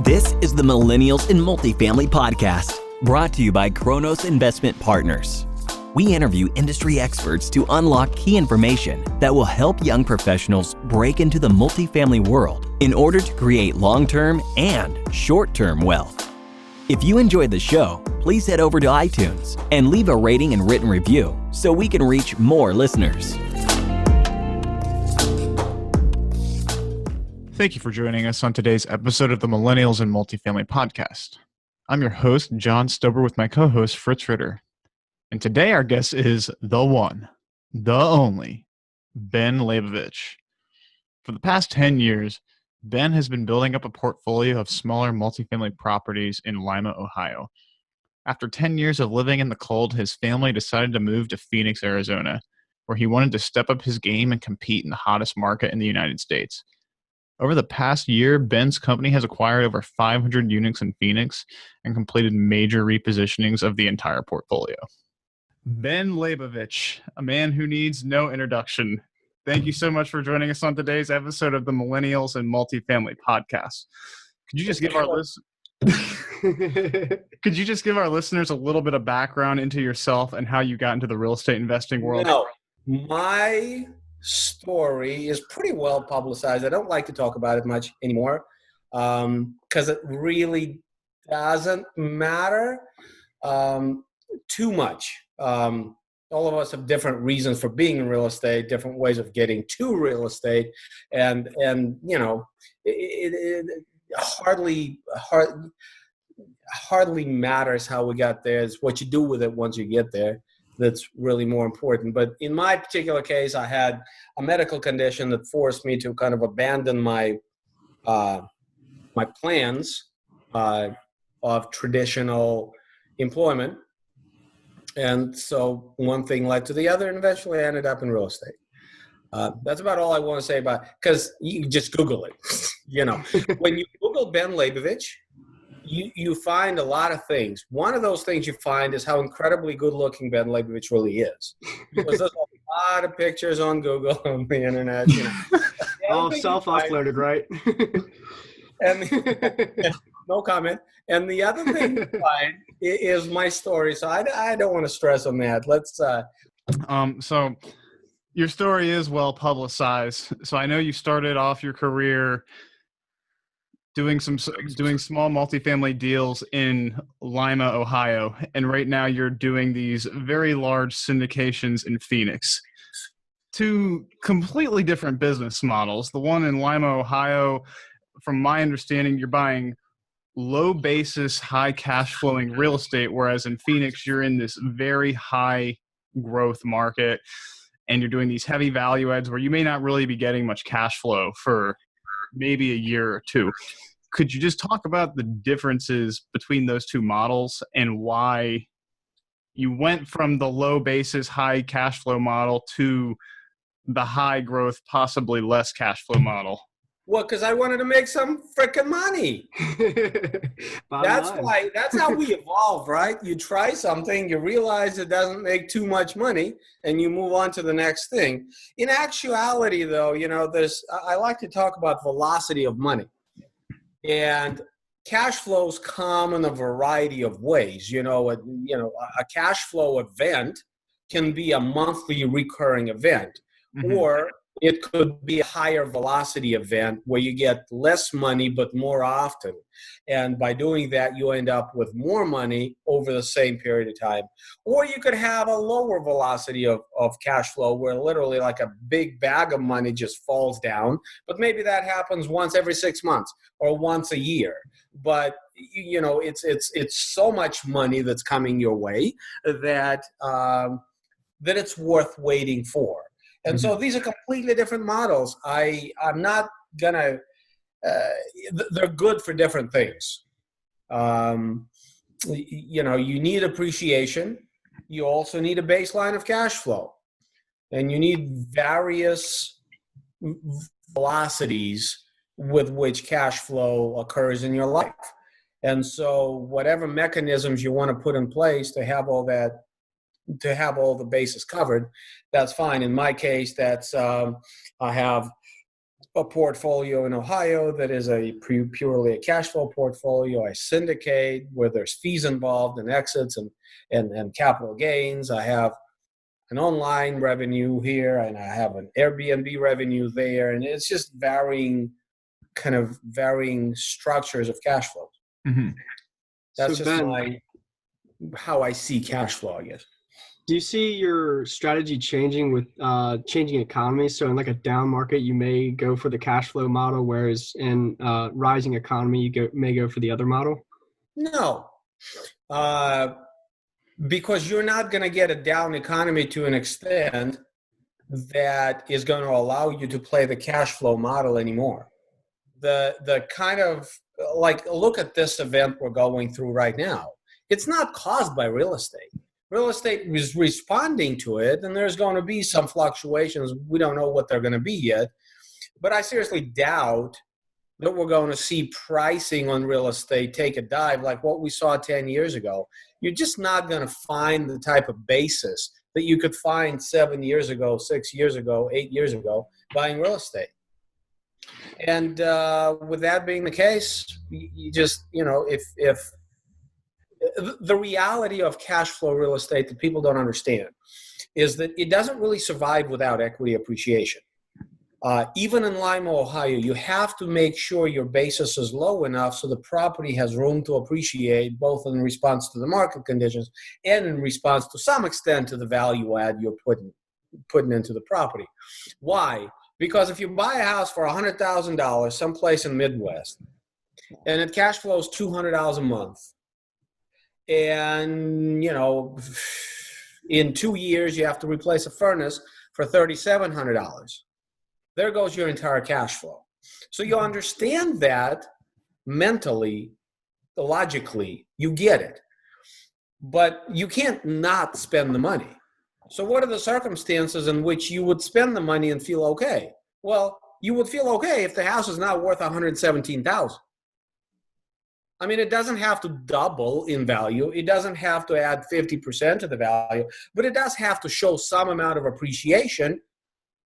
This is the Millennials in Multifamily podcast, brought to you by Kronos Investment Partners. We interview industry experts to unlock key information that will help young professionals break into the multifamily world in order to create long-term and short-term wealth. If you enjoyed the show, please head over to iTunes and leave a rating and written review so we can reach more listeners. Thank you for joining us on today's episode of the Millennials in Multifamily podcast. I'm your host, John Stober, with my co-host, Fritz Ritter. And today our guest is the one, the only, Ben Leybovich. For the past 10 years, Ben has been building up a portfolio of smaller multifamily properties in Lima, Ohio. After 10 years of living in the cold, his family decided to move to Phoenix, Arizona, where he wanted to step up his game and compete in the hottest market in the United States. Over the past year, Ben's company has acquired over 500 units in Phoenix and completed major repositionings of the entire portfolio. Ben Leybovich, a man who needs no introduction. Thank you so much for joining us on today's episode of the Millennials and Multifamily podcast. Could you just give our listeners a little bit of background into yourself and how you got into the real estate investing world? No, my story is pretty well publicized. I don't like to talk about it much anymore because it really doesn't matter too much. All of us have different reasons for being in real estate, different ways of getting to real estate, and you know, it hardly matters how we got there. It's what you do with it once you get there that's really more important. But in my particular case, I had a medical condition that forced me to kind of abandon my my plans of traditional employment. And so one thing led to the other, and eventually I ended up in real estate. That's about all I want to say about it, because you can just Google it. You know, when you Google Ben Leybovich, you find a lot of things. One of those things you find is how incredibly good-looking Ben Leybovich really is. Because there's a lot of pictures on Google, on the internet. You know. All self-uploaded, right? And no comment. And the other thing you find is my story. So I don't want to stress on that. Let's. So your story is well publicized. So I know you started off your career doing small multifamily deals in Lima, Ohio, and right now you're doing these very large syndications in Phoenix. Two completely different business models. The one in Lima, Ohio, from my understanding, you're buying low basis, high cash flowing real estate, whereas in Phoenix, you're in this very high growth market and you're doing these heavy value adds where you may not really be getting much cash flow for maybe a year or two. Could you just talk about the differences between those two models and why you went from the low basis, high cash flow model to the high growth, possibly less cash flow model? Well, because I wanted to make some freaking money. That's how we evolve, right? You try something, you realize it doesn't make too much money, and you move on to the next thing. In actuality, though, you know, I like to talk about velocity of money. And cash flows come in a variety of ways. A cash flow event can be a monthly recurring event, or it could be a higher velocity event where you get less money but more often. And by doing that, you end up with more money over the same period of time. Or you could have a lower velocity of cash flow where literally like a big bag of money just falls down. But maybe that happens once every 6 months or once a year. But you know, it's so much money that's coming your way that it's worth waiting for. And so these are completely different models. I'm not gonna. They're good for different things. You know, you need appreciation. You also need a baseline of cash flow, and you need various velocities with which cash flow occurs in your life. And so, whatever mechanisms you want to put in place to have all that, to have all the bases covered, that's fine. In my case, that's I have a portfolio in Ohio that is purely a cash flow portfolio. I syndicate where there's fees involved and exits and capital gains. I have an online revenue here, and I have an Airbnb revenue there, and it's just varying structures of cash flow. Mm-hmm. That's So just Ben, how I see cash flow, I guess. do you see your strategy changing with changing economy? So in like a down market, you may go for the cash flow model, whereas in rising economy, you may go for the other model? No, because you're not going to get a down economy to an extent that is going to allow you to play the cash flow model anymore. The kind of, like, look at this event we're going through right now. It's not caused by real estate. Real estate is responding to it, and there's going to be some fluctuations. We don't know what they're going to be yet, but I seriously doubt that we're going to see pricing on real estate take a dive like what we saw 10 years ago. You're just not going to find the type of basis that you could find 7 years ago, 6 years ago, 8 years ago buying real estate. And with that being the case, you just, if the reality of cash flow real estate that people don't understand is that it doesn't really survive without equity appreciation. Even in Lima, Ohio, you have to make sure your basis is low enough so the property has room to appreciate, both in response to the market conditions and in response to some extent to the value add you're putting into the property. Why? Because if you buy a house for $100,000 someplace in the Midwest and it cash flows $200 a month, and in 2 years you have to replace a furnace for $3,700, there goes your entire cash flow. So you understand that mentally, logically, you get it, but you can't not spend the money. So what are the circumstances in which you would spend the money and feel okay? Well, you would feel okay if the house is not worth $117,000. I mean, it doesn't have to double in value. It doesn't have to add 50% to the value, but it does have to show some amount of appreciation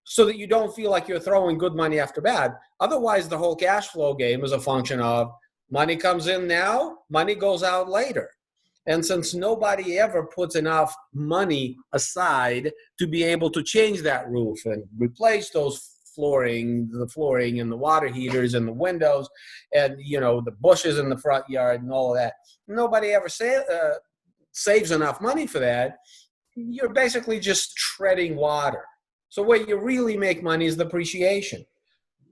so that you don't feel like you're throwing good money after bad. Otherwise, the whole cash flow game is a function of money comes in now, money goes out later. And since nobody ever puts enough money aside to be able to change that roof and replace those the flooring and the water heaters and the windows and, the bushes in the front yard and all of that, nobody ever saves enough money for that. You're basically just treading water. So where you really make money is the appreciation.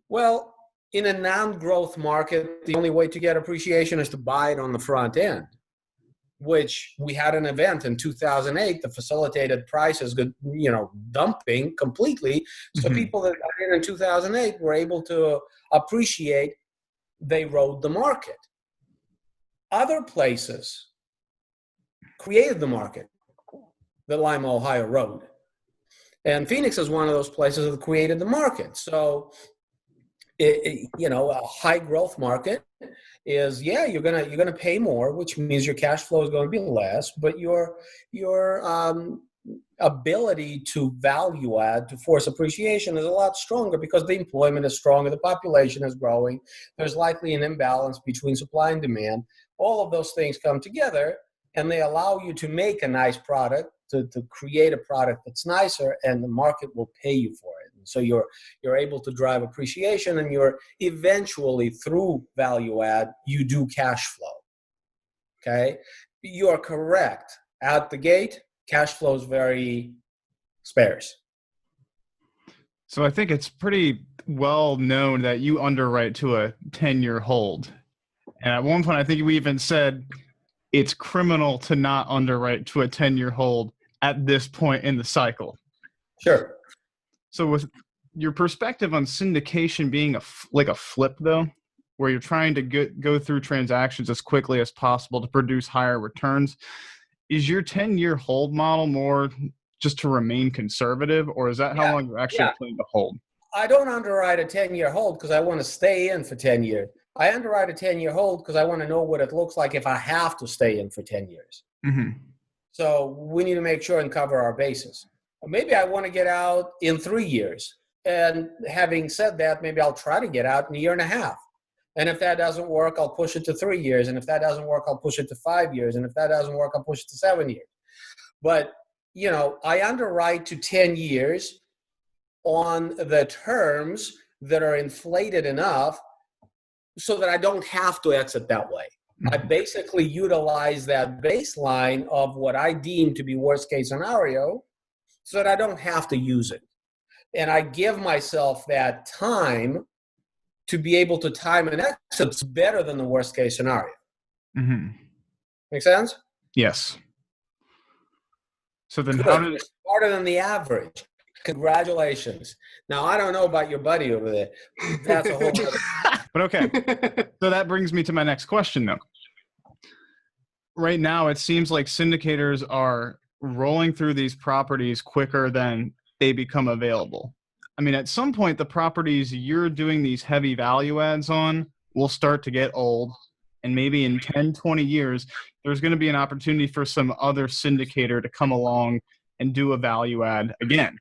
Well, in a non-growth market, the only way to get appreciation is to buy it on the front end, which we had an event in 2008 that facilitated prices, dumping completely. So people that got in 2008 were able to appreciate. They rode the market. Other places created the market that Lima, Ohio rode. And Phoenix is one of those places that created the market. So, a high growth market is, you're gonna pay more, which means your cash flow is going to be less, but your ability to value add, to force appreciation, is a lot stronger because the employment is stronger, the population is growing, there's likely an imbalance between supply and demand. All of those things come together, and they allow you to make a nice product, to create a product that's nicer, and the market will pay you for it. And so you're able to drive appreciation, and you're eventually, through value add, you do cash flow. Okay? You are correct. At the gate, cash flow is very sparse. So I think it's pretty well known that you underwrite to a 10-year hold. And at one point, I think we even said it's criminal to not underwrite to a 10-year hold at this point in the cycle. Sure. So with your perspective on syndication being like a flip, though, where you're trying to go through transactions as quickly as possible to produce higher returns, is your 10-year hold model more just to remain conservative, or is that how long you're actually planning to hold? I don't underwrite a 10-year hold because I want to stay in for 10 years. I underwrite a 10-year hold because I want to know what it looks like if I have to stay in for 10 years. Mm-hmm. So we need to make sure and cover our bases. Or maybe I want to get out in 3 years. And having said that, maybe I'll try to get out in a year and a half. And if that doesn't work, I'll push it to 3 years. And if that doesn't work, I'll push it to 5 years. And if that doesn't work, I'll push it to 7 years. But, I underwrite to 10 years on the terms that are inflated enough so that I don't have to exit that way. I basically utilize that baseline of what I deem to be worst case scenario so that I don't have to use it. And I give myself that time to be able to time an exit better than the worst case scenario. Mm-hmm. Make sense? Yes. So then Good. how did You're smarter than the average. Congratulations. Now, I don't know about your buddy over there. That's a whole other. But okay. So that brings me to my next question, though. Right now, it seems like syndicators are rolling through these properties quicker than they become available. I mean, at some point, the properties you're doing these heavy value adds on will start to get old. And maybe in 10, 20 years, there's going to be an opportunity for some other syndicator to come along and do a value add again.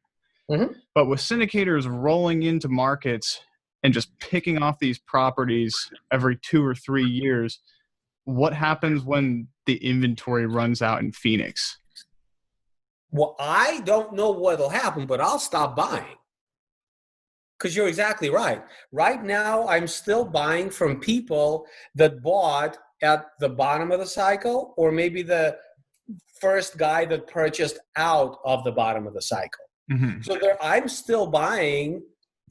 Mm-hmm. But with syndicators rolling into markets and just picking off these properties every 2 or 3 years, what happens when the inventory runs out in Phoenix? Well, I don't know what'll happen, but I'll stop buying. Because you're exactly right. Right now, I'm still buying from people that bought at the bottom of the cycle, or maybe the first guy that purchased out of the bottom of the cycle. Mm-hmm. So I'm still buying,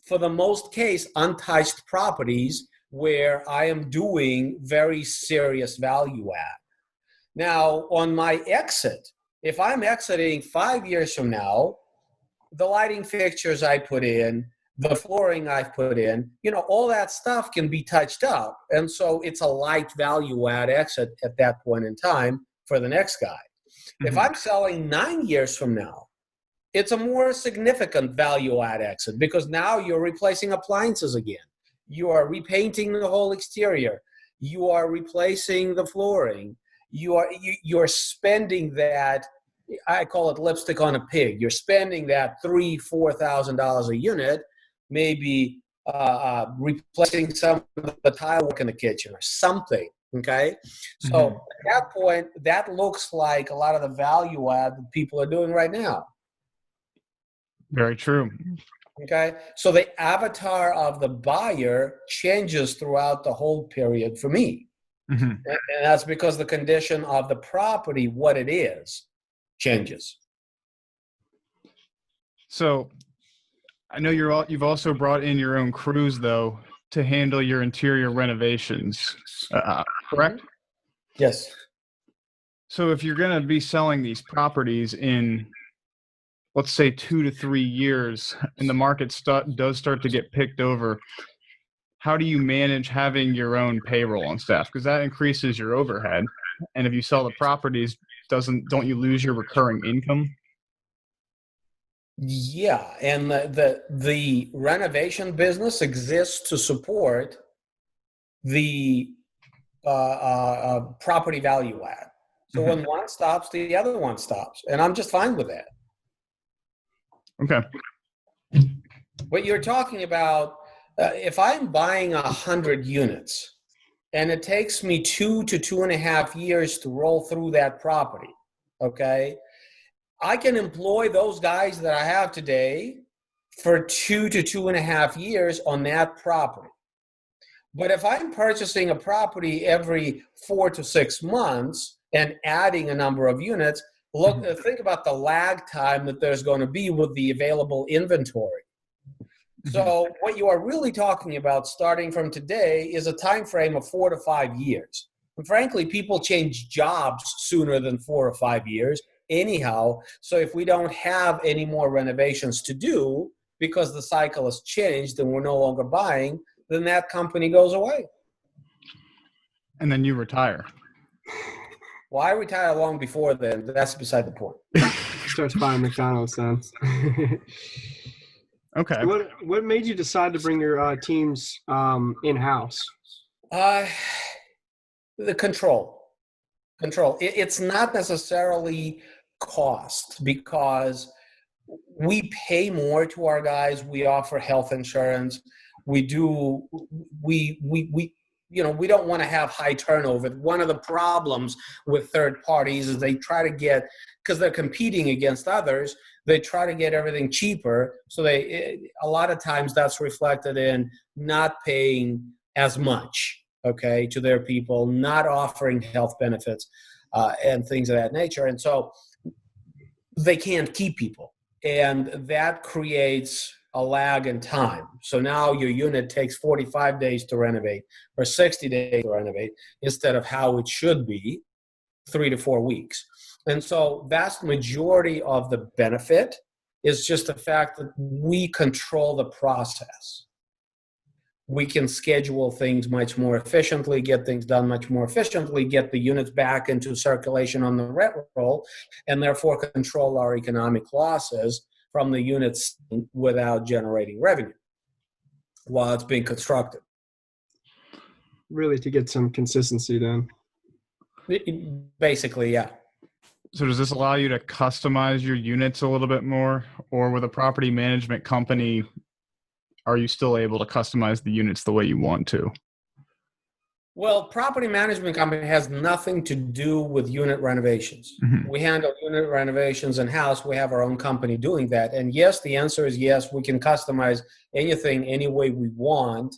for the most case, untouched properties where I am doing very serious value add. Now, on my exit, if I'm exiting 5 years from now, the lighting fixtures I put in, the flooring I've put in, all that stuff can be touched up. And so it's a light value add exit at that point in time for the next guy. Mm-hmm. If I'm selling 9 years from now, it's a more significant value add exit because now you're replacing appliances again. You are repainting the whole exterior. You are replacing the flooring. You're spending that, I call it lipstick on a pig. You're spending that $3,000-$4,000 a unit, maybe replacing some of the tile work in the kitchen or something, okay? So Mm-hmm. At that point, that looks like a lot of the value add that people are doing right now. Very true. Okay, so the avatar of the buyer changes throughout the whole period for me. Mm-hmm. And that's because the condition of the property, what it is, changes. So I know you've also brought in your own crews, though, to handle your interior renovations, correct? Yes. So if you're going to be selling these properties in, let's say, 2 to 3 years, and the market does start to get picked over, how do you manage having your own payroll on staff? Because that increases your overhead. And if you sell the properties, don't you lose your recurring income? Yeah, and the renovation business exists to support the property value add. So Mm-hmm. when one stops, the other one stops, and I'm just fine with that. Okay. What you're talking about, if I'm buying 100 units, and it takes me 2 to 2.5 years to roll through that property, okay? I can employ those guys that I have today for 2 to 2.5 years on that property. But if I'm purchasing a property every 4 to 6 months and adding a number of units, think about the lag time that there's going to be with the available inventory. So what you are really talking about starting from today is a time frame of 4 to 5 years. And frankly, people change jobs sooner than 4 or 5 years anyhow. So if we don't have any more renovations to do because the cycle has changed and we're no longer buying, then that company goes away. And then you retire. Well, I retire long before then. That's beside the point. Starts buying McDonald's then. Okay. So what made you decide to bring your teams in-house? The control. It's not necessarily cost because we pay more to our guys. We offer health insurance. We do. We don't want to have high turnover. One of the problems with third parties is they try to get, because they're competing against others, they try to get everything cheaper. So a lot of times that's reflected in not paying as much, okay, to their people, not offering health benefits and things of that nature. And so they can't keep people. And that creates a lag in time. So now your unit takes 45 days to renovate or 60 days to renovate instead of how it should be, 3 to 4 weeks. And so vast majority of the benefit is just the fact that we control the process. We can schedule things much more efficiently, get things done much more efficiently, get the units back into circulation on the rent roll, and therefore control our economic losses from the units without generating revenue while it's being constructed. Really, to get some consistency then. Basically, yeah. So does this allow you to customize your units a little bit more? Or with a property management company, are you still able to customize the units the way you want to? Well, property management company has nothing to do with unit renovations. Mm-hmm. We handle unit renovations in-house. We have our own company doing that. And yes, the answer is yes, we can customize anything any way we want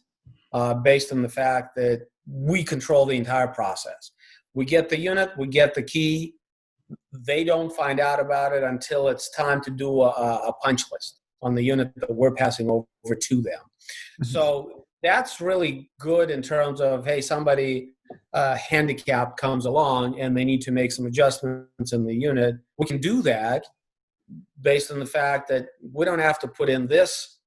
based on the fact that we control the entire process. We get the unit, we get the key. They don't find out about it until it's time to do a punch list on the unit that we're passing over to them. Mm-hmm. So that's really good in terms of, hey, somebody handicapped comes along and they need to make some adjustments in the unit. We can do that based on the fact that we don't have to put in this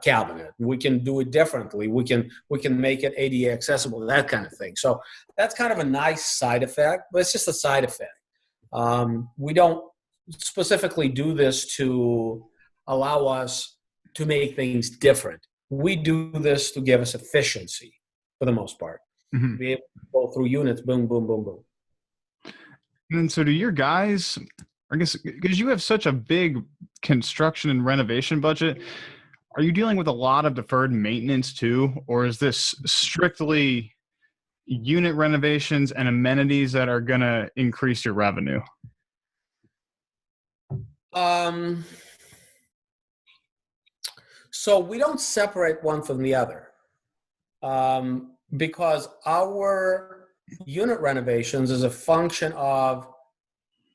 cabinet. We can do it differently. We can make it ADA accessible, that kind of thing. So that's kind of a nice side effect, but it's just a side effect. We don't specifically do this to allow us to make things different. We do this to give us efficiency for the most part. Mm-hmm. Be able to go through units, boom, boom, boom, boom. And so do your guys, I guess, because you have such a big construction and renovation budget, are you dealing with a lot of deferred maintenance too? Or is this strictly unit renovations and amenities that are going to increase your revenue? So we don't separate one from the other because our unit renovations is a function of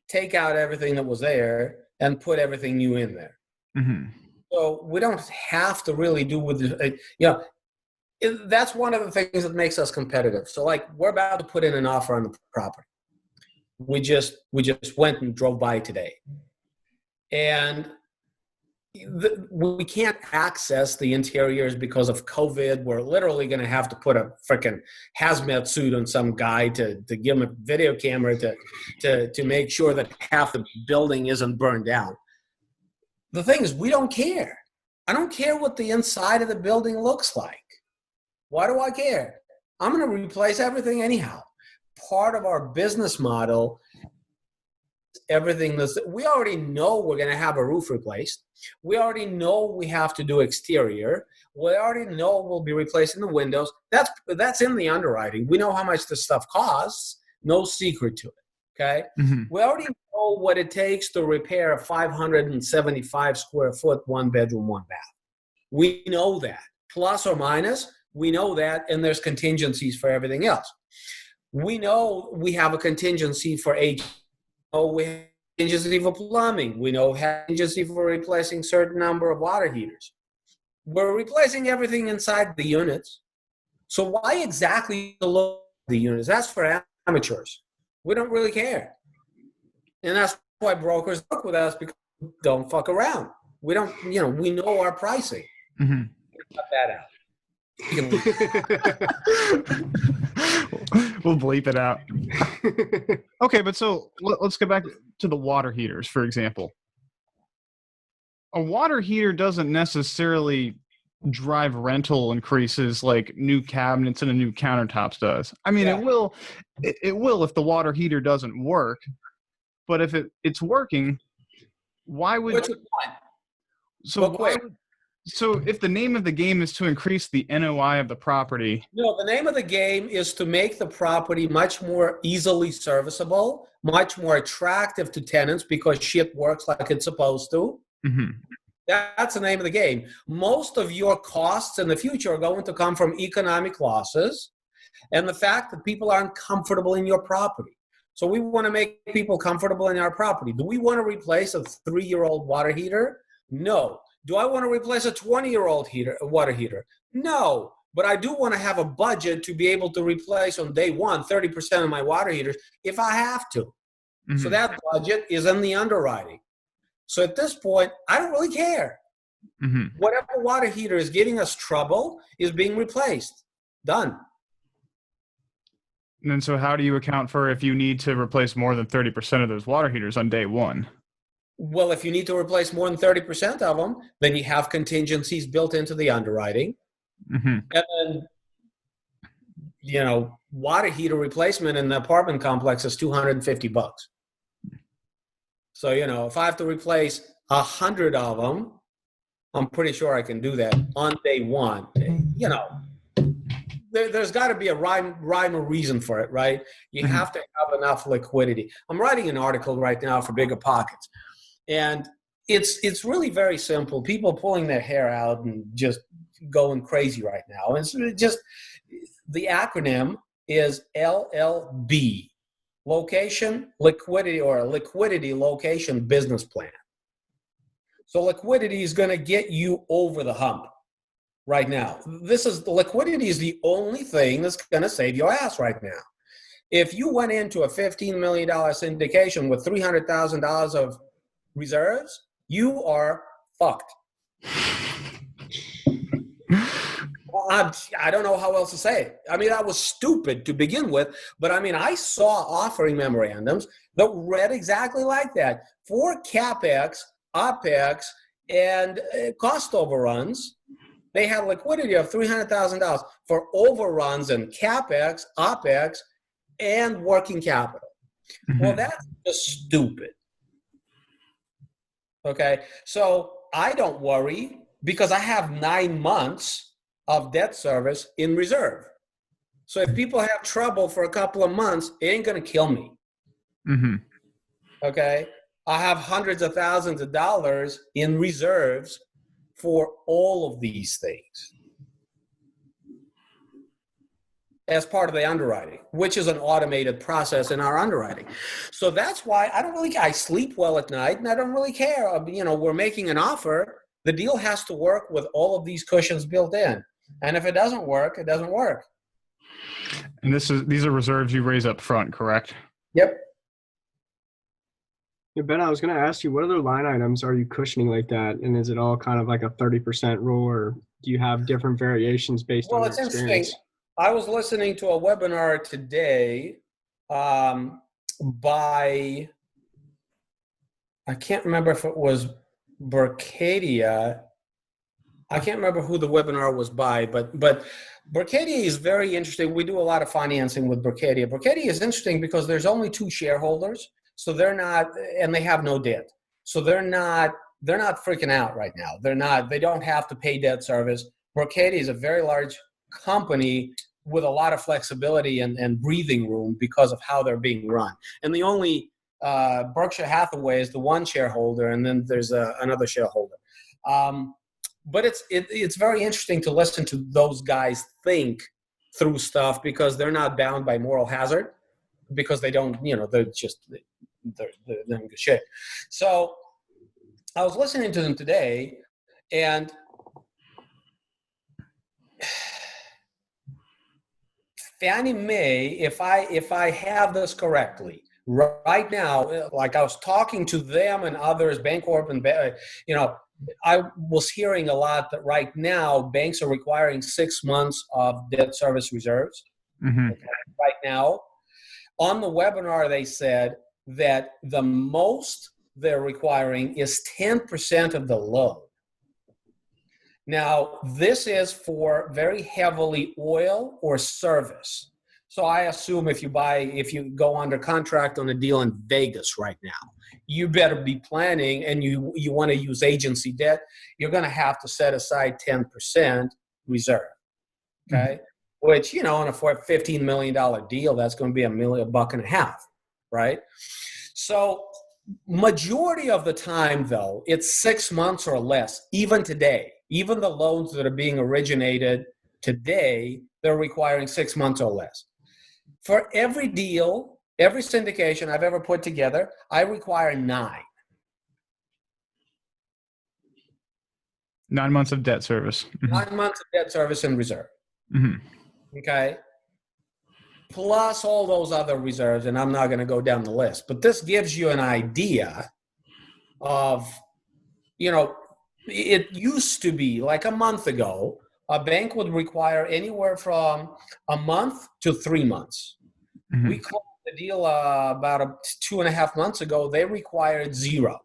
take out everything that was there and put everything new in there. Mm-hmm. So we don't have to really do with that's one of the things that makes us competitive. So like we're about to put in an offer on the property. We just went and drove by today. And we can't access the interiors because of COVID. We're literally going to have to put a freaking hazmat suit on some guy to give him a video camera to make sure that half the building isn't burned down. The thing is, we don't care. I don't care what the inside of the building looks like. Why do I care? I'm going to replace everything anyhow. Part of our business model, everything that's, we already know we're going to have a roof replaced. We already know we have to do exterior. We already know we'll be replacing the windows. That's in the underwriting. We know how much this stuff costs. No secret to it. Okay. Mm-hmm. We already know what it takes to repair a 575 square foot, 1 bedroom, 1 bath. We know that. Plus or minus, we know that, and there's contingencies for everything else. We know we have a contingency for age. We have contingency for plumbing. We know we have contingency for replacing certain number of water heaters. We're replacing everything inside the units. So why exactly the units? That's for amateurs. We don't really care. And that's why brokers work with us, because we don't fuck around. We don't, we know our pricing. Mm-hmm. Cut that out. We'll bleep it out. Okay, but so let's go back to the water heaters, for example. A water heater doesn't necessarily drive rental increases like new cabinets and a new countertops does. I mean, yeah. It will if the water heater doesn't work, but if it's working, why would What's your point? so Real why quick. would, so if the name of the game is to increase the NOI of the property? No, the name of the game is to make the property much more easily serviceable, much more attractive to tenants because shit works like it's supposed to. Mm-hmm. That's the name of the game. Most of your costs in the future are going to come from economic losses and the fact that people aren't comfortable in your property. So we want to make people comfortable in our property. Do we want to replace a 3-year-old water heater? No. Do I want to replace a 20-year-old water heater? No. But I do want to have a budget to be able to replace on day one 30% of my water heaters if I have to. Mm-hmm. So that budget is in the underwriting. So at this point, I don't really care. Mm-hmm. Whatever water heater is giving us trouble is being replaced. Done. And then so how do you account for if you need to replace more than 30% of those water heaters on day one? Well, if you need to replace more than 30% of them, then you have contingencies built into the underwriting. Mm-hmm. And then, water heater replacement in the apartment complex is $250. So, if I have to replace 100 of them, I'm pretty sure I can do that on day one. There's got to be a rhyme or reason for it, right? You have to have enough liquidity. I'm writing an article right now for Bigger Pockets, and it's really very simple. People pulling their hair out and just going crazy right now. And it's just the acronym is LLB, location, liquidity, or liquidity, location, business plan. So liquidity is going to get you over the hump right now. Liquidity is the only thing that's going to save your ass right now. If you went into a $15 million syndication with $300,000 of reserves, you are fucked. I don't know how else to say it. I mean, that was stupid to begin with, but I mean, I saw offering memorandums that read exactly like that. For CapEx, OpEx, and cost overruns, they had liquidity of $300,000 for overruns and CapEx, OpEx, and working capital. Well, that's just stupid. Okay, so I don't worry because I have 9 months of debt service in reserve. So if people have trouble for a couple of months, it ain't going to kill me. Mm-hmm. Okay, I have hundreds of thousands of dollars in reserves for all of these things as part of the underwriting, which is an automated process in our underwriting. So that's why I sleep well at night and I don't really care. We're making an offer. The deal has to work with all of these cushions built in. And if it doesn't work, it doesn't work. And these are reserves you raise up front, correct? Yep. Yeah, Ben, I was going to ask you, what other line items are you cushioning like that? And is it all kind of like a 30% rule, or do you have different variations based on your experience? Interesting. I was listening to a webinar today by, I can't remember if it was Berkadia. I can't remember who the webinar was by, but Berkadia is very interesting. We do a lot of financing with Berkadia. Berkadia is interesting because there's only 2 shareholders, so they're not, and they have no debt. So they're not freaking out right now. They don't have to pay debt service. Berkadia is a very large company with a lot of flexibility and breathing room because of how they're being run. And the only Berkshire Hathaway is the one shareholder, and then there's another shareholder. But it's very interesting to listen to those guys think through stuff because they're not bound by moral hazard because they don't, they're in good shape. So I was listening to them today, and Fannie Mae, if I have this correctly, right now, like I was talking to them and others, Bancorp and I was hearing a lot that right now banks are requiring 6 months of debt service reserves. Mm-hmm. Right now, on the webinar, they said that the most they're requiring is 10% of the loan. Now, this is for very heavily oil or service. So I assume if you go under contract on a deal in Vegas right now, you better be planning, and you want to use agency debt, you're going to have to set aside 10% reserve. Okay. Mm-hmm. Which, on a $15 million deal, that's going to be $1.50 million, right? So majority of the time, though, it's 6 months or less. Even today, even the loans that are being originated today, they're requiring 6 months or less. For every deal, every syndication I've ever put together, I require 9. 9 months of debt service. Mm-hmm. 9 months of debt service and reserve. Mm-hmm. Okay. Plus all those other reserves, and I'm not going to go down the list, but this gives you an idea of, it used to be like a month ago, a bank would require anywhere from a month to 3 months. Mm-hmm. We closed the deal about 2.5 months ago. They required 0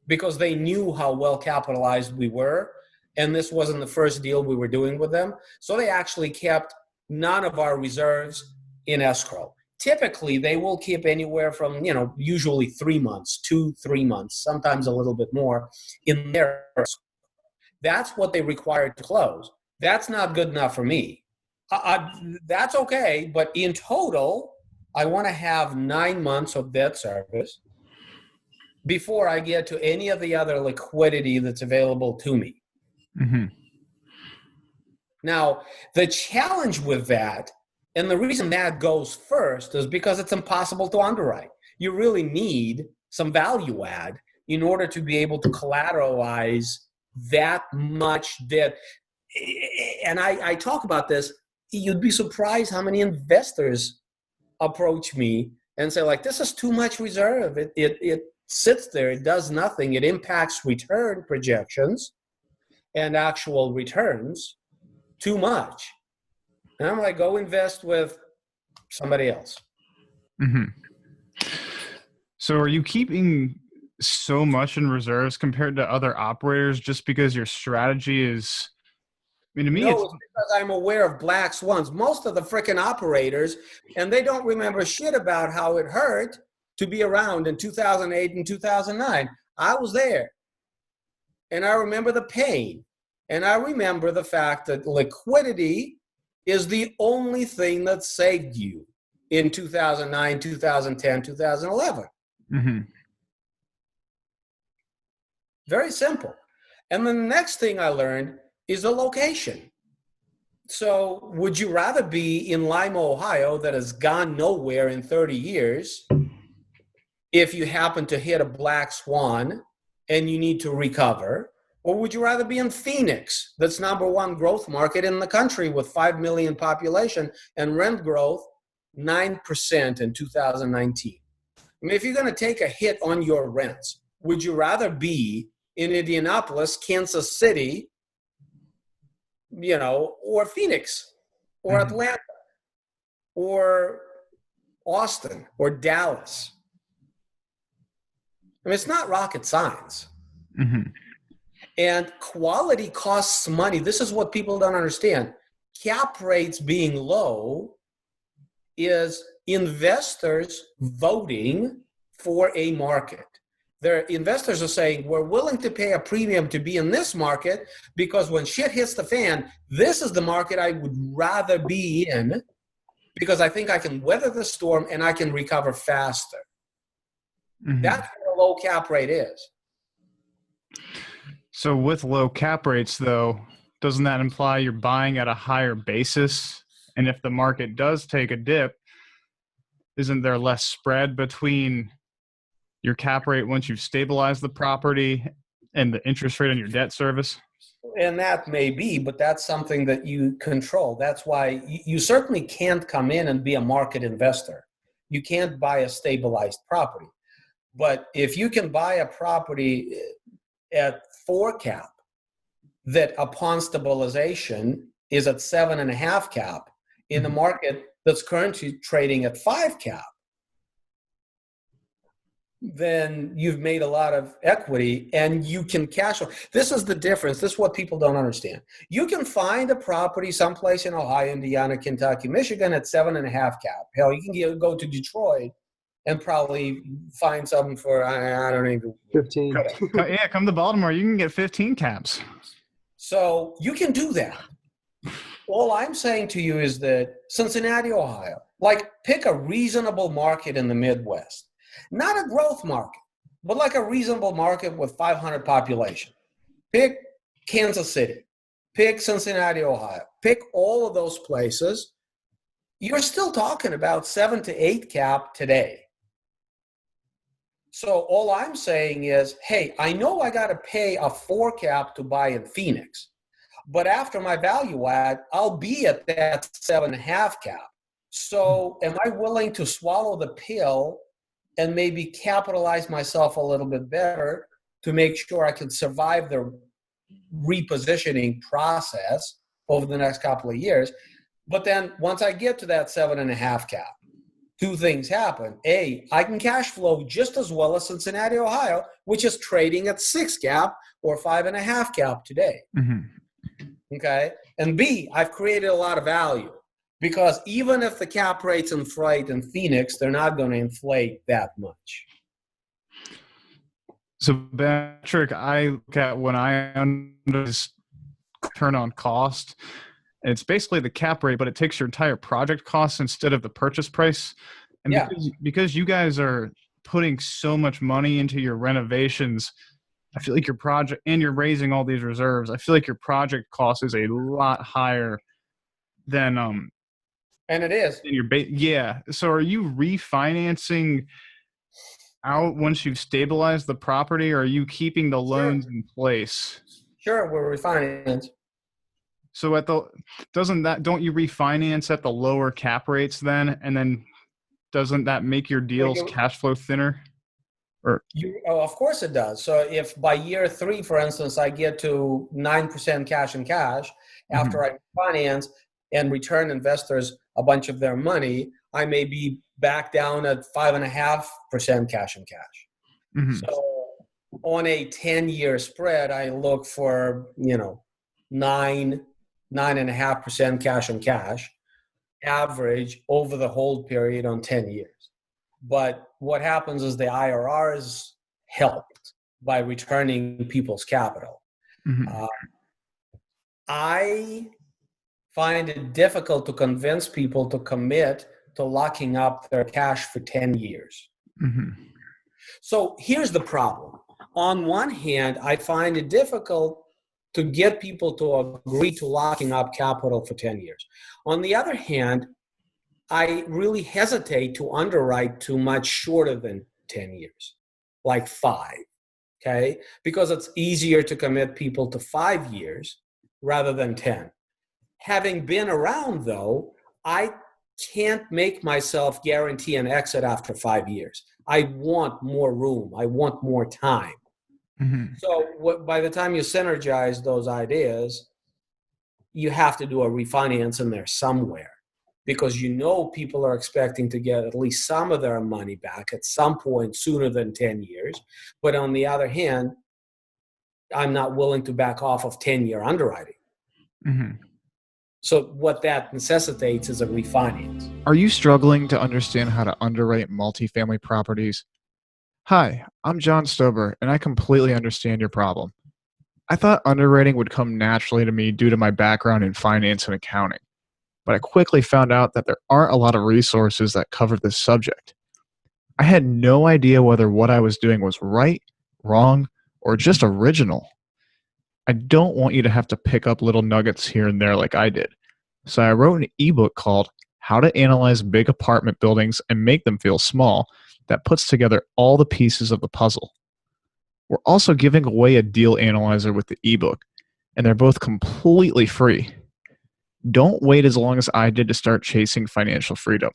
because they knew how well capitalized we were, and this wasn't the first deal we were doing with them. So they actually kept none of our reserves in escrow. Typically, they will keep anywhere from, usually 3 months, 2-3 months, sometimes a little bit more in their escrow. That's what they required to close. That's not good enough for me. That's okay, but in total, I want to have 9 months of debt service before I get to any of the other liquidity that's available to me. Mm-hmm. Now, the challenge with that, and the reason that goes first, is because it's impossible to underwrite. You really need some value add in order to be able to collateralize that much debt. And I talk about this. You'd be surprised how many investors approach me and say, like, this is too much reserve. It sits there. It does nothing. It impacts return projections and actual returns too much. And I'm like, go invest with somebody else. Mm-hmm. So are you keeping so much in reserves compared to other operators just because your strategy is, to me, no, it's because I'm aware of black swans. Most of the freaking operators, and they don't remember shit about how it hurt to be around in 2008 and 2009. I was there. And I remember the pain. And I remember the fact that liquidity is the only thing that saved you in 2009, 2010, 2011. Mm-hmm. Very simple. And then the next thing I learned is the location. So would you rather be in Lima, Ohio, that has gone nowhere in 30 years if you happen to hit a black swan and you need to recover? Or would you rather be in Phoenix, that's #1 growth market in the country with 5 million population and rent growth 9% in 2019? I mean, if you're going to take a hit on your rents, would you rather be in Indianapolis, Kansas City, or Phoenix, or Atlanta, or Austin, or Dallas? I mean, it's not rocket science. Mm-hmm. And quality costs money. This is what people don't understand. Cap rates being low is investors voting for a market. Their investors are saying, we're willing to pay a premium to be in this market because when shit hits the fan, this is the market I would rather be in because I think I can weather the storm and I can recover faster. Mm-hmm. That's what a low cap rate is. So with low cap rates, though, doesn't that imply you're buying at a higher basis? And if the market does take a dip, isn't there less spread between your cap rate once you've stabilized the property and the interest rate on your debt service? And that may be, but that's something that you control. That's why you certainly can't come in and be a market investor. You can't buy a stabilized property. But if you can buy a property at 4 cap that upon stabilization is at 7.5 cap in a market that's currently trading at 5 cap, then you've made a lot of equity and you can cash flow. This is the difference. This is what people don't understand. You can find a property someplace in Ohio, Indiana, Kentucky, Michigan at 7.5 cap. Hell, you can go to Detroit and probably find something for, I don't even. 15. Yeah, come to Baltimore. You can get 15 caps. So you can do that. All I'm saying to you is that Cincinnati, Ohio, like pick a reasonable market in the Midwest, not a growth market, but like a reasonable market with 500 population. Pick Kansas City, pick Cincinnati, Ohio, pick all of those places. You're still talking about 7 to 8 cap today. So all I'm saying is, hey, I know I got to pay a 4 cap to buy in Phoenix, but after my value add, I'll be at that 7.5 cap. So am I willing to swallow the pill and maybe capitalize myself a little bit better to make sure I can survive the repositioning process over the next couple of years? But then once I get to that 7.5 cap, two things happen. A, I can cash flow just as well as Cincinnati, Ohio, which is trading at 6 cap or 5.5 cap today. Okay. And B, I've created a lot of value because even if the cap rates inflate in Phoenix, they're not going to inflate that much. So, Patrick, I look at when I turn on cost, it's basically the cap rate, but it takes your entire project cost instead of the purchase price. And Yeah. because you guys are putting so much money into your renovations, I feel like your project, and you're raising all these reserves, I feel like your project cost is a lot higher than and it is. Than your yeah. So are you refinancing out once you've stabilized the property, or are you keeping the loans in place? Sure, we're refinancing. So don't you refinance at the lower cap rates then, and then doesn't that make your deals cash flow thinner? Of course it does. So if by year 3, for instance, I get to 9% cash and cash after I finance and return investors a bunch of their money, I may be back down at 5.5% cash and cash. So on a 10-year spread, I look for 9.5% cash and cash average over the hold period on 10 years. But what happens is the IRR is helped by returning people's capital. I find it difficult to convince people to commit to locking up their cash for 10 years. So here's the problem. On one hand, I find it difficult to get people to agree to locking up capital for 10 years. On the other hand, I really hesitate to underwrite too much shorter than 10 years, like 5, okay? Because it's easier to commit people to 5 years rather than 10. Having been around, though, I can't make myself guarantee an exit after 5 years. I want more room. I want more time. So by the time you synergize those ideas, you have to do a refinance in there somewhere, because people are expecting to get at least some of their money back at some point sooner than 10 years. But on the other hand, I'm not willing to back off of 10-year underwriting. So what that necessitates is a refinance. Are you struggling to understand how to underwrite multifamily properties? Hi, I'm John Stober, and I completely understand your problem. I thought underwriting would come naturally to me due to my background in finance and accounting, but I quickly found out that there aren't a lot of resources that cover this subject. I had no idea whether what I was doing was right, wrong, or just original. I don't want you to have to pick up little nuggets here and there like I did. So I wrote an ebook called How to Analyze Big Apartment Buildings and Make Them Feel Small that puts together all the pieces of the puzzle. We're also giving away a deal analyzer with the ebook, and they're both completely free. Don't wait as long as I did to start chasing financial freedom.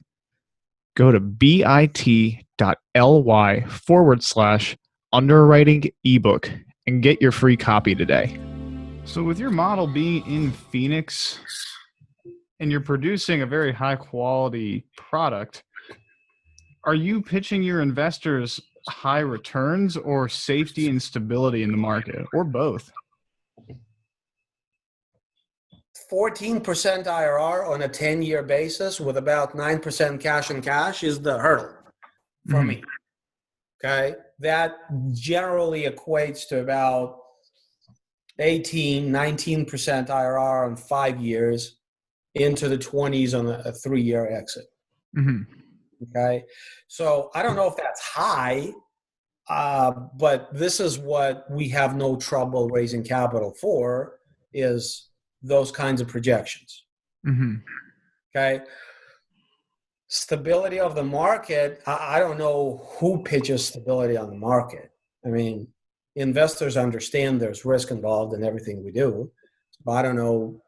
Go to bit.ly/underwriting ebook and get your free copy today. So with your model being in Phoenix and you're producing a very high quality product, are you pitching your investors high returns or safety and stability in the market, or both? 14% IRR on a 10-year basis with about 9% cash and cash is the hurdle for me. Okay. That generally equates to about 19% IRR on 5 years into the 20s on a 3-year exit. Okay. So I don't know if that's high, but this is what we have no trouble raising capital for, is those kinds of projections. Okay. Stability of the market. I don't know who pitches stability on the market. I mean, investors understand there's risk involved in everything we do, but I don't know.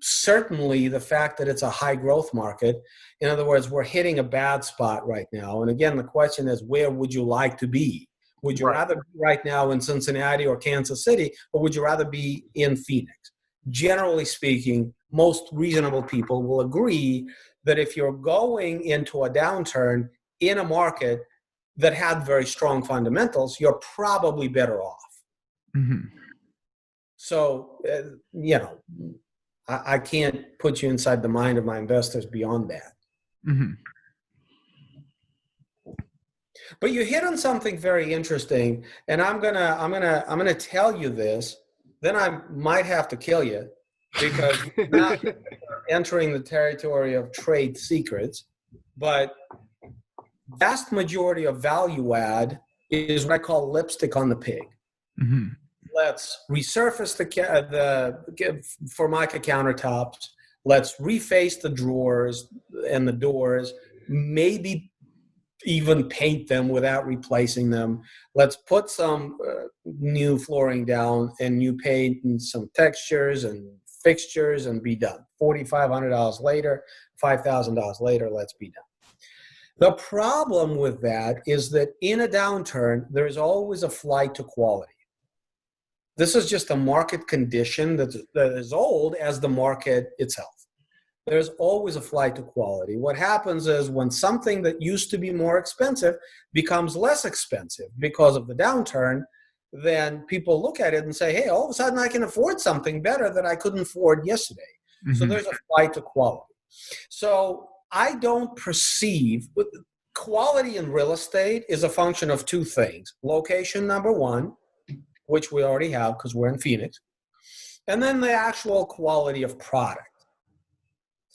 Certainly the fact that it's a high growth market, in other words, we're hitting a bad spot right now. And again, the question is, where would you like to be? Would you rather be right now in Cincinnati or Kansas City, or would you rather be in Phoenix? Generally speaking, most reasonable people will agree that if you're going into a downturn in a market that had very strong fundamentals, you're probably better off. So, I can't put you inside the mind of my investors beyond that. But you hit on something very interesting, and I'm gonna tell you this. Then I might have to kill you, because now you're entering the territory of trade secrets. But vast majority of value add is what I call lipstick on the pig. Let's resurface the Formica countertops. Let's reface the drawers and the doors, maybe even paint them without replacing them. Let's put some new flooring down and new paint and some textures and fixtures and be done. $4,500 later, $5,000 later, let's be done. The problem with that is that in a downturn, there's always a flight to quality. This is just a market condition that is old as the market itself. There's always a flight to quality. What happens is when something that used to be more expensive becomes less expensive because of the downturn, then people look at it and say, hey, all of a sudden I can afford something better that I couldn't afford yesterday. So there's a flight to quality. So I don't perceive quality in real estate is a function of two things. Location, number one, which we already have because we're in Phoenix, and then the actual quality of product.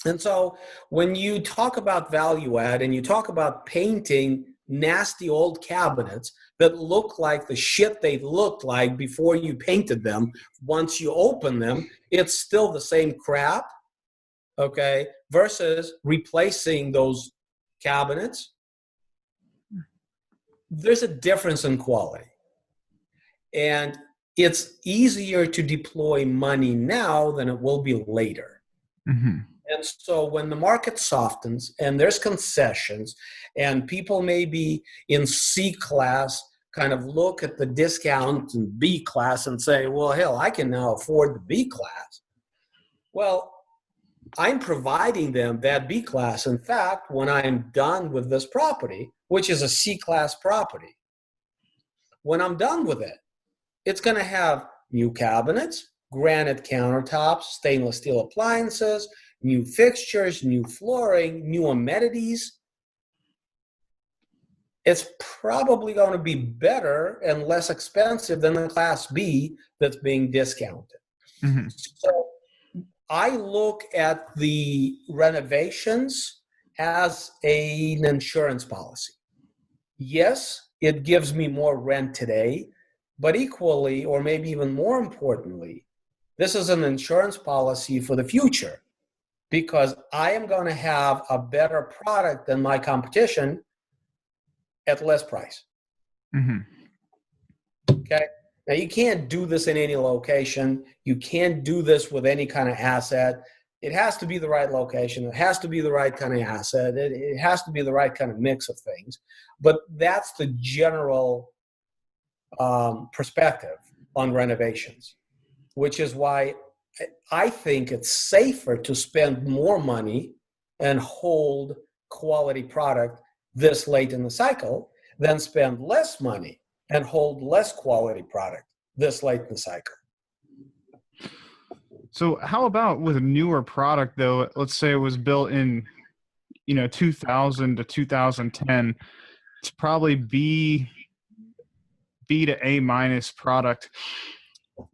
And so when you talk about value add and you talk about painting nasty old cabinets that look like the shit they looked like before you painted them, once you open them, it's still the same crap, okay, versus replacing those cabinets, there's a difference in quality. And it's easier to deploy money now than it will be later. And so when the market softens and there's concessions and people maybe in C class kind of look at the discount in B class and say, well, hell, I can now afford the B class. Well, I'm providing them that B class. In fact, when I'm done with this property, which is a C class property, when I'm done with it, it's going to have new cabinets, granite countertops, stainless steel appliances, new fixtures, new flooring, new amenities. It's probably going to be better and less expensive than the Class B that's being discounted. So I look at the renovations as an insurance policy. Yes, it gives me more rent today, but equally, or maybe even more importantly, this is an insurance policy for the future, because I am going to have a better product than my competition at less price. Okay. Now you can't do this in any location. You can't do this with any kind of asset. It has to be the right location. It has to be the right kind of asset. It has to be the right kind of mix of things. But that's the general perspective on renovations, which is why I think it's safer to spend more money and hold quality product this late in the cycle than spend less money and hold less quality product this late in the cycle. So how about with a newer product though? Let's say it was built in, 2000 to 2010. It's probably B to A minus product.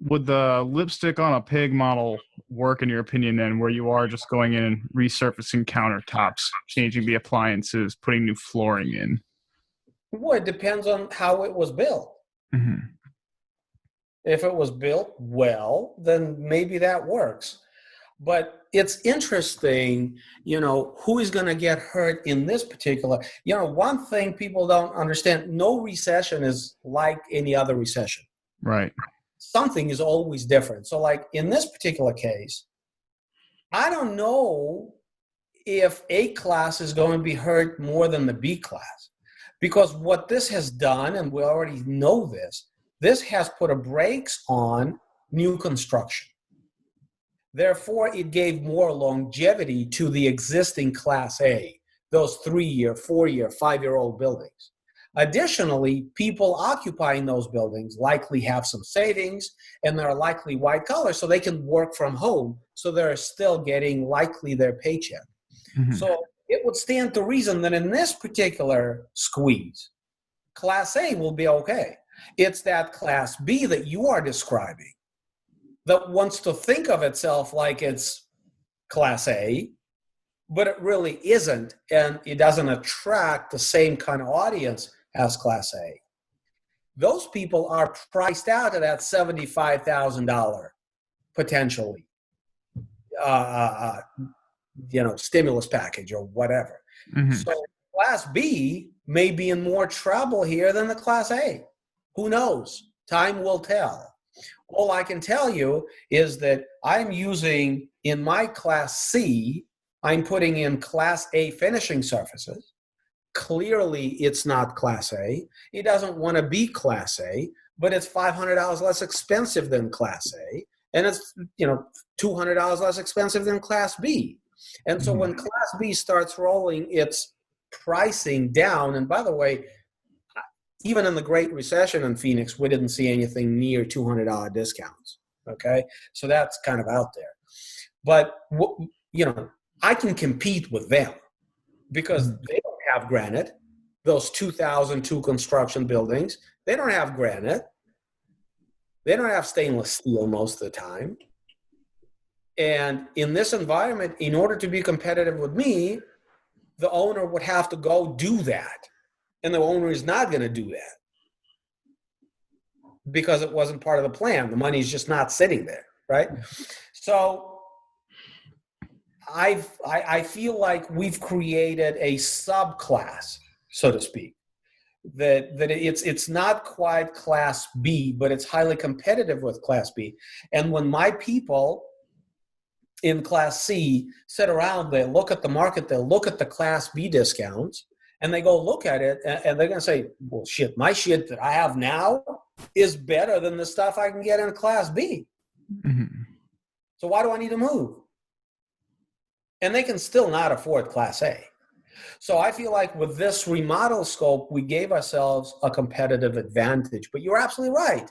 Would the lipstick on a pig model work in your opinion then, where you are just going in and resurfacing countertops, changing the appliances, putting new flooring in? Well, it depends on how it was built. Mm-hmm. If it was built well, then maybe that works. But it's interesting, who is going to get hurt in this particular, one thing people don't understand, no recession is like any other recession. Right. Something is always different. So like in this particular case, I don't know if A class is going to be hurt more than the B class, because what this has done, and we already know this has put a brakes on new construction. Therefore, it gave more longevity to the existing Class A, those 3-year, 4-year, 5-year-old buildings. Additionally, people occupying those buildings likely have some savings, and they're likely white collar, so they can work from home, so they're still getting likely their paycheck. Mm-hmm. So it would stand to reason that in this particular squeeze, Class A will be okay. It's that Class B that you are describing that wants to think of itself like it's Class A, but it really isn't, and it doesn't attract the same kind of audience as Class A. Those people are priced out of that $75,000 potentially, stimulus package or whatever. Mm-hmm. So Class B may be in more trouble here than the Class A. Who knows? Time will tell. All I can tell you is that I'm using, in my Class C, I'm putting in Class A finishing surfaces. Clearly, it's not Class A. It doesn't want to be Class A, but it's $500 less expensive than Class A, and it's $200 less expensive than Class B. And so when Class B starts rolling its pricing down, and by the way, even in the Great Recession in Phoenix, we didn't see anything near $200 discounts. Okay, so that's kind of out there. But I can compete with them because they don't have granite. Those 2002 construction buildings, they don't have granite. They don't have stainless steel most of the time. And in this environment, in order to be competitive with me, the owner would have to go do that. And the owner is not going to do that because it wasn't part of the plan. The money's just not sitting there, right? So I feel like we've created a subclass, so to speak, that it's not quite Class B, but it's highly competitive with Class B. And when my people in Class C sit around, they look at the market, they look at the Class B discounts, and they go look at it, and they're going to say, well, shit, my shit that I have now is better than the stuff I can get in Class B. Mm-hmm. So why do I need to move? And they can still not afford Class A. So I feel like with this remodel scope, we gave ourselves a competitive advantage. But you're absolutely right.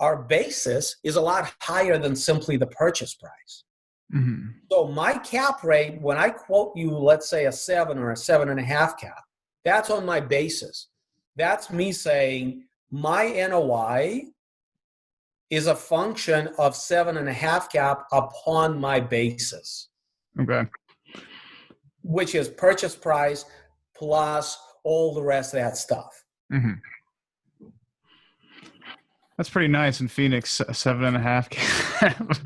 Our basis is a lot higher than simply the purchase price. Mm-hmm. So my cap rate, when I quote you, let's say a 7 or a 7.5 cap, that's on my basis. That's me saying my NOI is a function of 7.5 cap upon my basis. Okay. Which is purchase price plus all the rest of that stuff. Mm-hmm. That's pretty nice in Phoenix, 7.5 cap.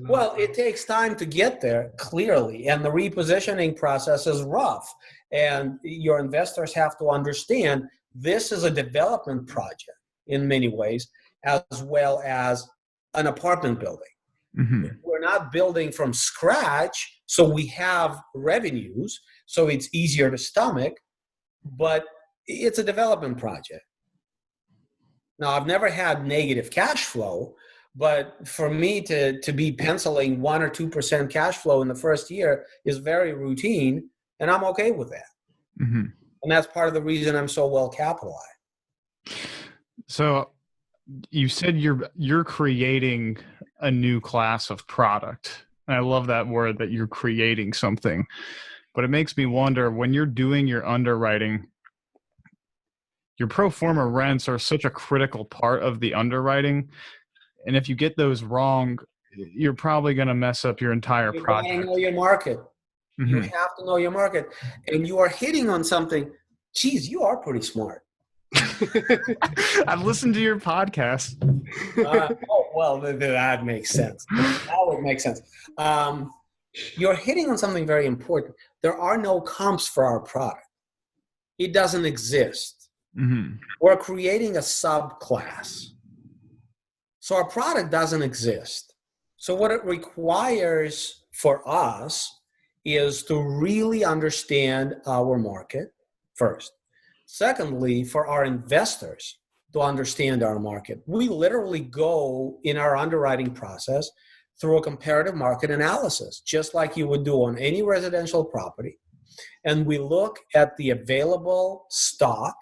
Well, it takes time to get there, clearly, and the repositioning process is rough. And your investors have to understand this is a development project in many ways, as well as an apartment building. Mm-hmm. We're not building from scratch, so we have revenues, so it's easier to stomach, but it's a development project. Now, I've never had negative cash flow, but for me to be penciling 1 or 2% cash flow in the first year is very routine, and I'm okay with that. Mm-hmm. And that's part of the reason I'm so well capitalized. So you said you're creating a new class of product. And I love that word, that you're creating something. But it makes me wonder, when you're doing your underwriting, your pro forma rents are such a critical part of the underwriting. And if you get those wrong, you're probably going to mess up your entire You project. gotta know your market. You have to know your market. And you are hitting on something. Geez, you are pretty smart. I've listened to your podcast. Well, that makes sense. That would make sense. You're hitting on something very important. There are no comps for our product. It doesn't exist. We're creating a subclass. So our product doesn't exist. So what it requires for us is to really understand our market first. Secondly, for our investors to understand our market. We literally go in our underwriting process through a comparative market analysis, just like you would do on any residential property. And we look at the available stock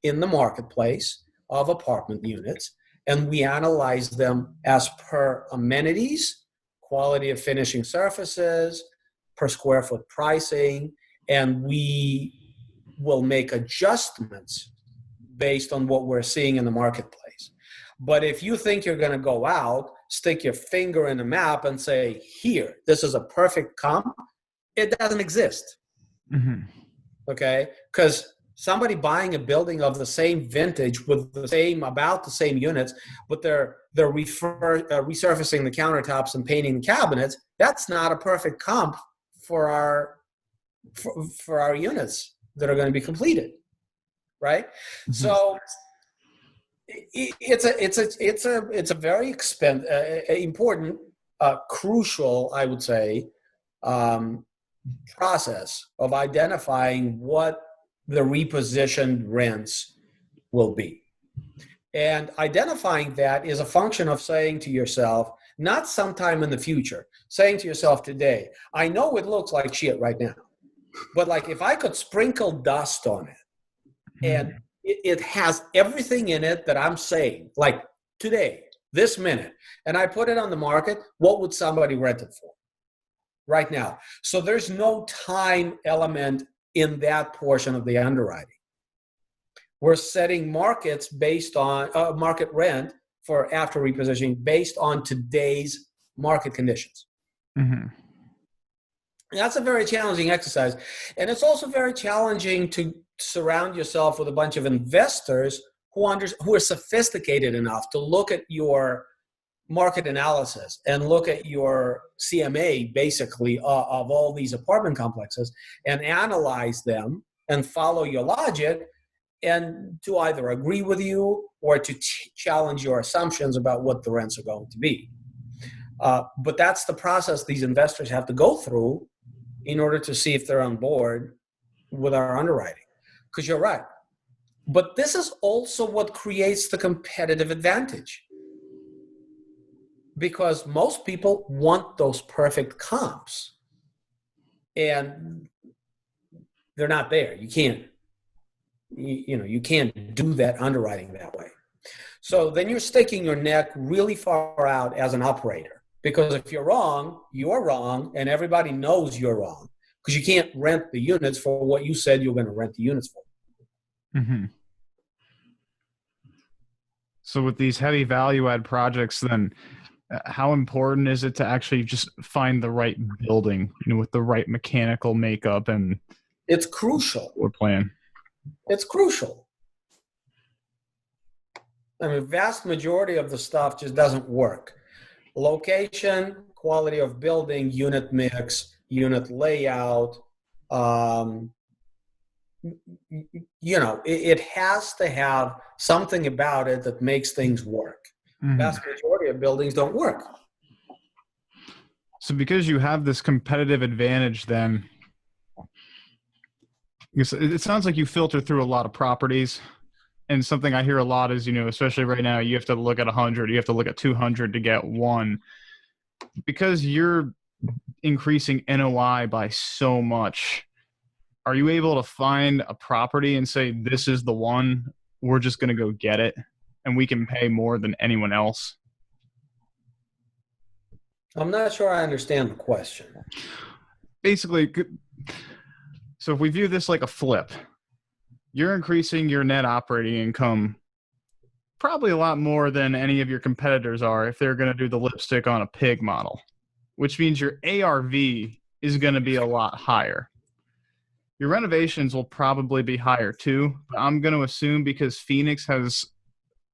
in the marketplace of apartment units, and we analyze them as per amenities, quality of finishing surfaces, per square foot pricing, and we will make adjustments based on what we're seeing in the marketplace. But if you think you're going to go out, stick your finger in a map and say, here, this is a perfect comp, it doesn't exist. Okay? Because somebody buying a building of the same vintage with about the same units, but they're resurfacing the countertops and painting the cabinets, that's not a perfect comp for our units that are going to be completed, right? So it's a very important, crucial, I would say, process of identifying what the repositioned rents will be. And identifying that is a function of saying to yourself, not sometime in the future, saying to yourself today, I know it looks like shit right now, but like if I could sprinkle dust on it and it has everything in it that I'm saying, like today, this minute, and I put it on the market, what would somebody rent it for right now? So there's no time element in that portion of the underwriting. We're setting markets based on market rent for after repositioning based on today's market conditions. That's a very challenging exercise. And it's also very challenging to surround yourself with a bunch of investors who are sophisticated enough to look at your market analysis and look at your CMA, basically, of all these apartment complexes and analyze them and follow your logic and to either agree with you or to challenge your assumptions about what the rents are going to be. But that's the process these investors have to go through in order to see if they're on board with our underwriting. Because you're right. But this is also what creates the competitive advantage. Because most people want those perfect comps. And they're not there. You can't, you can't do that underwriting that way. So then you're sticking your neck really far out as an operator. Because if you're wrong, and everybody knows you're wrong. Because you can't rent the units for what you said you're going to rent the units for. So with these heavy value add projects, then how important is it to actually just find the right building, with the right mechanical makeup and it's crucial. Or plan? It's crucial. I mean, vast majority of the stuff just doesn't work. Location, quality of building, unit mix, unit layout, it has to have something about it that makes things work. Vast majority of buildings don't work. So because you have this competitive advantage, then it sounds like you filter through a lot of properties. And something I hear a lot is, especially right now, you have to look at 100, you have to look at 200 to get one. Because you're increasing NOI by so much, are you able to find a property and say, this is the one, we're just going to go get it, and we can pay more than anyone else? I'm not sure I understand the question. Basically, so if we view this like a flip, you're increasing your net operating income probably a lot more than any of your competitors are if they're going to do the lipstick on a pig model, which means your ARV is going to be a lot higher. Your renovations will probably be higher too, but I'm going to assume because Phoenix has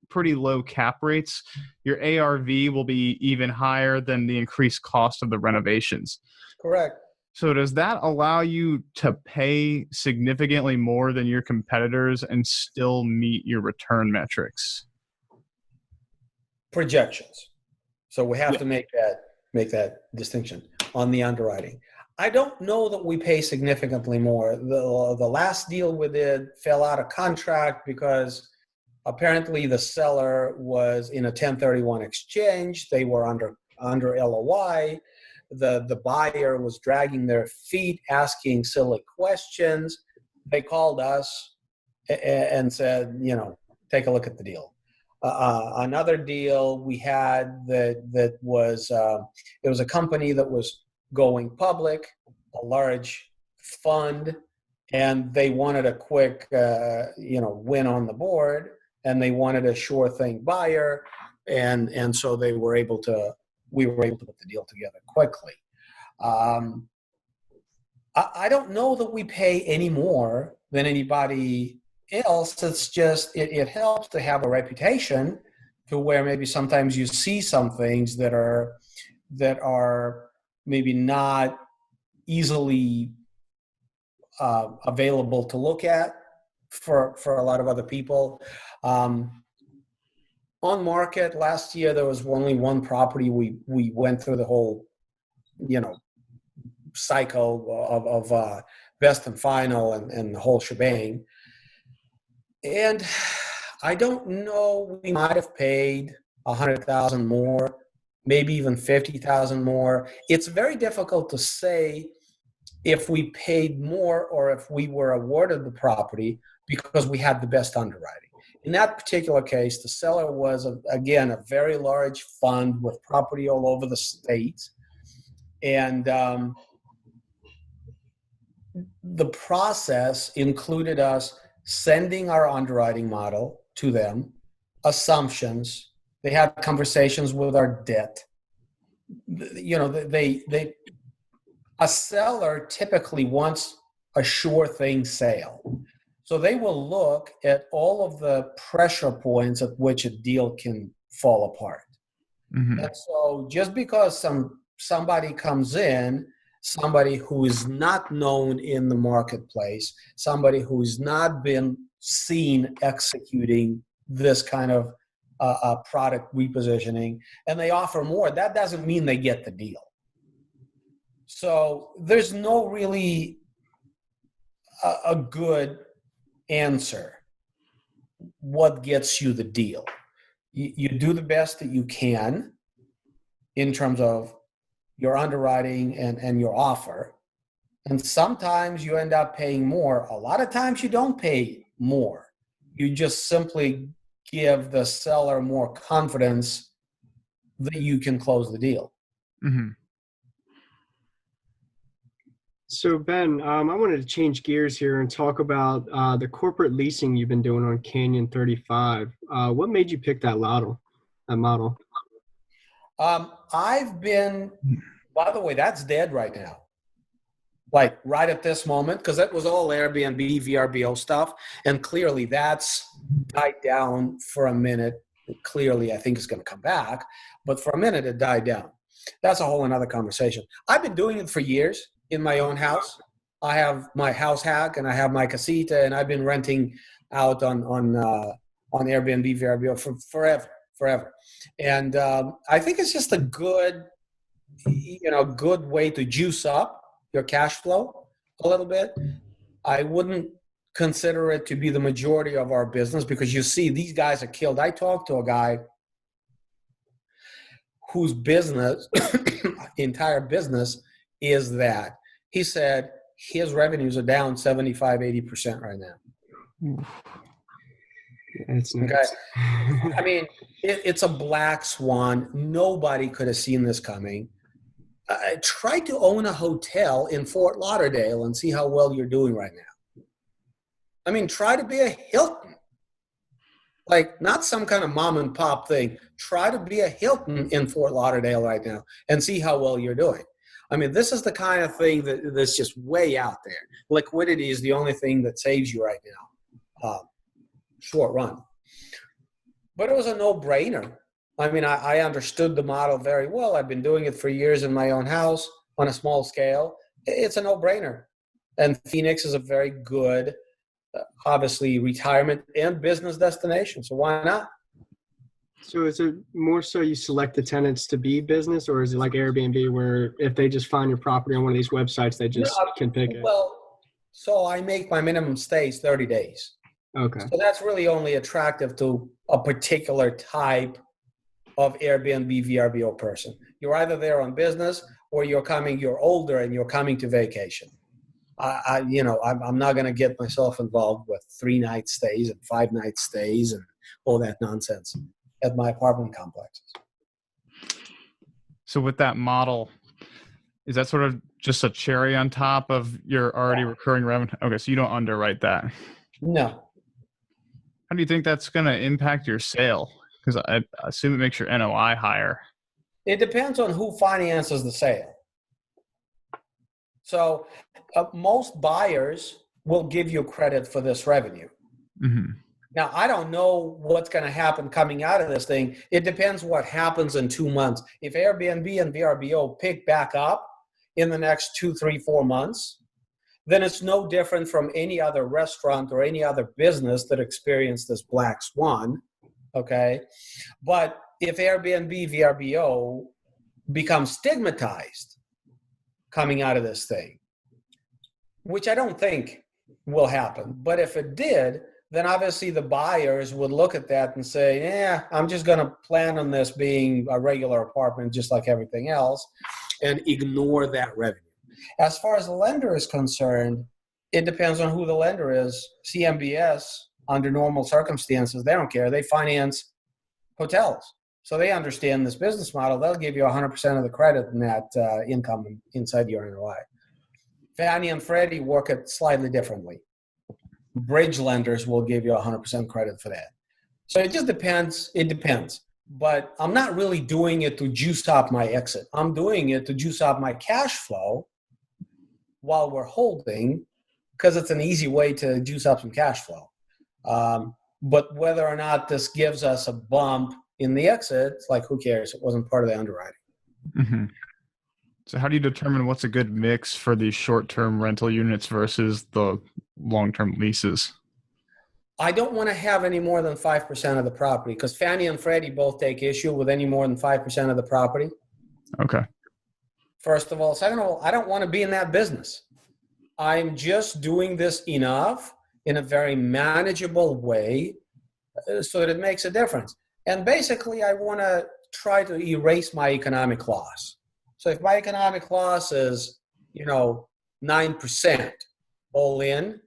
pretty low cap rates, your ARV will be even higher than the increased cost of the renovations. Correct. So does that allow you to pay significantly more than your competitors and still meet your return metrics? Projections. So we have to make that distinction on the underwriting. I don't know that we pay significantly more. The last deal we did fell out of contract because apparently the seller was in a 1031 exchange. They were under LOI. The buyer was dragging their feet, asking silly questions. They called us and said, take a look at the deal. Another deal we had that was it was a company that was going public, a large fund, and they wanted a quick win on the board, and they wanted a sure thing buyer, and so we were able to put the deal together quickly. I don't know that we pay any more than anybody else. It's just it helps to have a reputation to where maybe sometimes you see some things that are maybe not easily available to look at for a lot of other people. On market last year, there was only one property we went through the whole cycle of best and final and the whole shebang. And I don't know, we might have paid $100,000 more, maybe even $50,000 more. It's very difficult to say if we paid more or if we were awarded the property because we had the best underwriting. In that particular case, the seller was, again, a very large fund with property all over the state. And the process included us sending our underwriting model to them, assumptions. They had conversations with our debt. A seller typically wants a sure thing sale. So they will look at all of the pressure points at which a deal can fall apart. Mm-hmm. And so just because somebody comes in, somebody who is not known in the marketplace, somebody who's not been seen executing this kind of product repositioning, and they offer more, that doesn't mean they get the deal. So there's no really a good answer. What gets you the deal? You do the best that you can in terms of your underwriting and your offer. And sometimes you end up paying more. A lot of times you don't pay more. You just simply give the seller more confidence that you can close the deal. Mm-hmm. So Ben, I wanted to change gears here and talk about the corporate leasing you've been doing on Canyon 35. What made you pick that model? I've been, by the way, that's dead right now. Like right at this moment, because that was all Airbnb, VRBO stuff. And clearly that's died down for a minute. Clearly, I think it's going to come back. But for a minute, it died down. That's a whole another conversation. I've been doing it for years in my own house. I have my house hack and I have my casita, and I've been renting out on Airbnb, VRBO for forever. And I think it's just a good way to juice up your cash flow a little bit. I wouldn't consider it to be the majority of our business because you see these guys are killed. I talked to a guy whose business, entire business is that. He said, his revenues are down 75-80% right now. It's Okay. nuts. I mean, it's a black swan. Nobody could have seen this coming. Try to own a hotel in Fort Lauderdale and see how well you're doing right now. I mean, try to be a Hilton. Like, not some kind of mom and pop thing. Try to be a Hilton in Fort Lauderdale right now and see how well you're doing. I mean, this is the kind of thing that's just way out there. Liquidity is the only thing that saves you right now, short run. But it was a no-brainer. I mean, I understood the model very well. I've been doing it for years in my own house on a small scale. It's a no-brainer. And Phoenix is a very good, obviously, retirement and business destination. So why not? So is it more so you select the tenants to be business, or is it like Airbnb where if they just find your property on one of these websites, they just can pick it? Well, so I make my minimum stays 30 days. Okay. So that's really only attractive to a particular type of Airbnb VRBO person. You're either there on business or you're older and you're coming to vacation. I'm not going to get myself involved with 3-night stays and 5-night stays and all that nonsense at my apartment complexes. So with that model, is that sort of just a cherry on top of your already recurring revenue? Okay, so you don't underwrite that. No. How do you think that's going to impact your sale? Because I assume it makes your NOI higher. It depends on who finances the sale. So most buyers will give you credit for this revenue. Mm-hmm. Now, I don't know what's going to happen coming out of this thing. It depends what happens in 2 months. If Airbnb and VRBO pick back up in the next 2, 3, 4 months, then it's no different from any other restaurant or any other business that experienced this black swan, okay? But if Airbnb, VRBO becomes stigmatized coming out of this thing, which I don't think will happen, but if it did, then obviously the buyers would look at that and say, I'm just going to plan on this being a regular apartment just like everything else and ignore that revenue. As far as the lender is concerned, it depends on who the lender is. CMBS, under normal circumstances, they don't care. They finance hotels. So they understand this business model. They'll give you 100% of the credit in that income inside your NOI. Fannie and Freddie work it slightly differently. Bridge lenders will give you 100% credit for that. So it just depends. It depends. But I'm not really doing it to juice up my exit. I'm doing it to juice up my cash flow while we're holding, because it's an easy way to juice up some cash flow. But whether or not this gives us a bump in the exit, it's like, who cares? It wasn't part of the underwriting. Mm-hmm. So how do you determine what's a good mix for these short-term rental units versus the long-term leases? I don't want to have any more than 5% of the property, because Fannie and Freddie both take issue with any more than 5% of the property. Okay. First of all. Second of all, I don't want to be in that business. I'm just doing this enough in a very manageable way so that it makes a difference. And basically, I want to try to erase my economic loss. So if my economic loss is, 9% all in,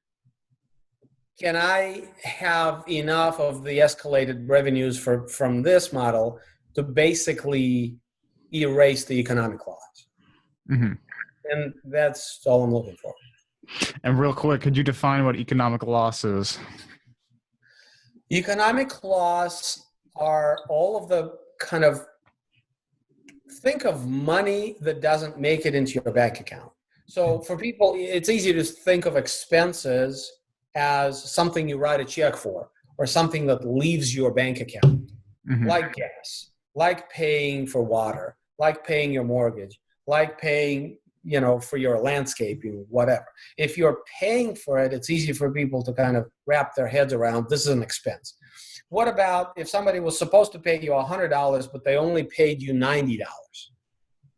can I have enough of the escalated revenues from this model to basically erase the economic loss? Mm-hmm. And that's all I'm looking for. And real quick, could you define what economic loss is? Economic loss are all of the kind of, think of money that doesn't make it into your bank account. So for people, it's easy to think of expenses as something you write a check for or something that leaves your bank account, Mm-hmm. like gas, like paying for water, like paying your mortgage, like paying, for your landscaping, whatever. If you're paying for it, it's easy for people to kind of wrap their heads around, this is an expense. What about if somebody was supposed to pay you $100, but they only paid you $90?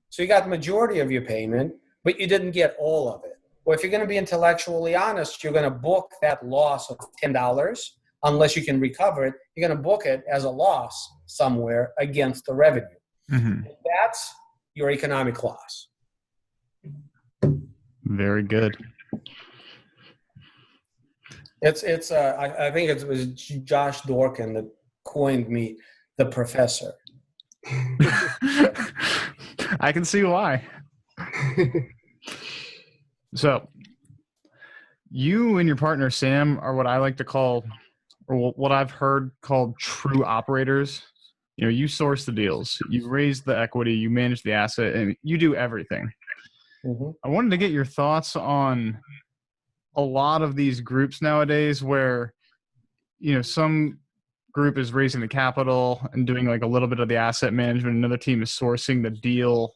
So you got the majority of your payment, but you didn't get all of it. Well, if you're going to be intellectually honest, you're going to book that loss of $10 unless you can recover it. You're going to book it as a loss somewhere against the revenue. Mm-hmm. That's your economic loss. Very good. I think it was Josh Dorkin that coined me the professor. I can see why. So you and your partner Sam are what I like to call, or what I've heard called, true operators. You source the deals, you raise the equity, you manage the asset, and you do everything. Mm-hmm. I wanted to get your thoughts on a lot of these groups nowadays where, some group is raising the capital and doing like a little bit of the asset management. Another team is sourcing the deal,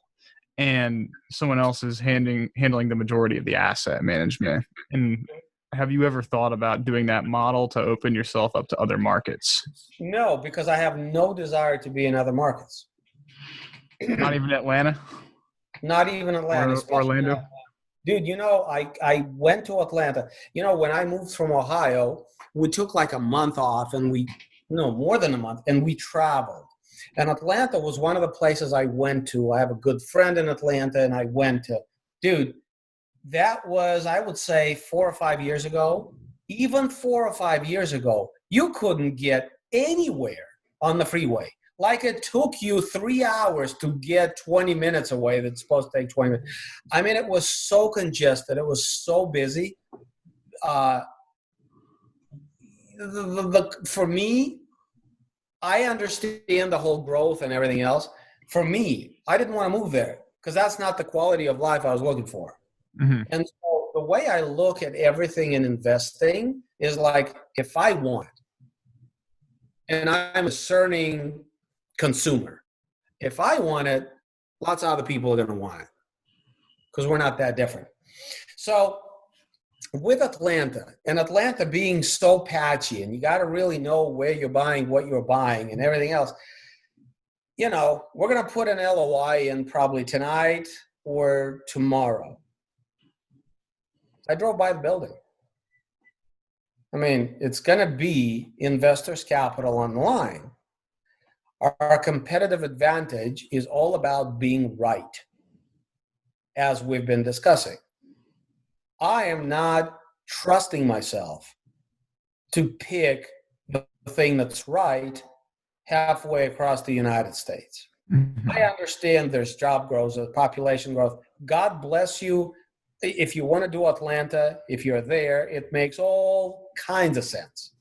and someone else is handling the majority of the asset management. And have you ever thought about doing that model to open yourself up to other markets? No, because I have no desire to be in other markets. Not even Atlanta Not even Atlanta. or Orlando? Dude, I went to Atlanta. When I moved from Ohio, we took like a month off, and more than a month, and we traveled. And Atlanta was one of the places I went to. I have a good friend in Atlanta, and I went to. Dude, that was, I would say, 4 or 5 years ago. Even 4 or 5 years ago, you couldn't get anywhere on the freeway. Like, it took you 3 hours to get 20 minutes away. That's supposed to take 20 minutes. I mean, it was so congested. It was so busy. For me, I understand the whole growth and everything else. For me, I didn't want to move there because that's not the quality of life I was looking for. Mm-hmm. And so the way I look at everything in investing is like, if I want, and I'm a discerning consumer, if I want it, lots of other people are going to want it because we're not that different. So with Atlanta being so patchy, and you got to really know where you're buying, what you're buying, and everything else, we're going to put an LOI in probably tonight or tomorrow. I drove by the building. I mean, it's going to be investors' capital on the line. Our competitive advantage is all about being right, as we've been discussing. I am not trusting myself to pick the thing that's right halfway across the United States. Mm-hmm. I understand there's job growth, there's population growth. God bless you. If you want to do Atlanta, if you're there, it makes all kinds of sense.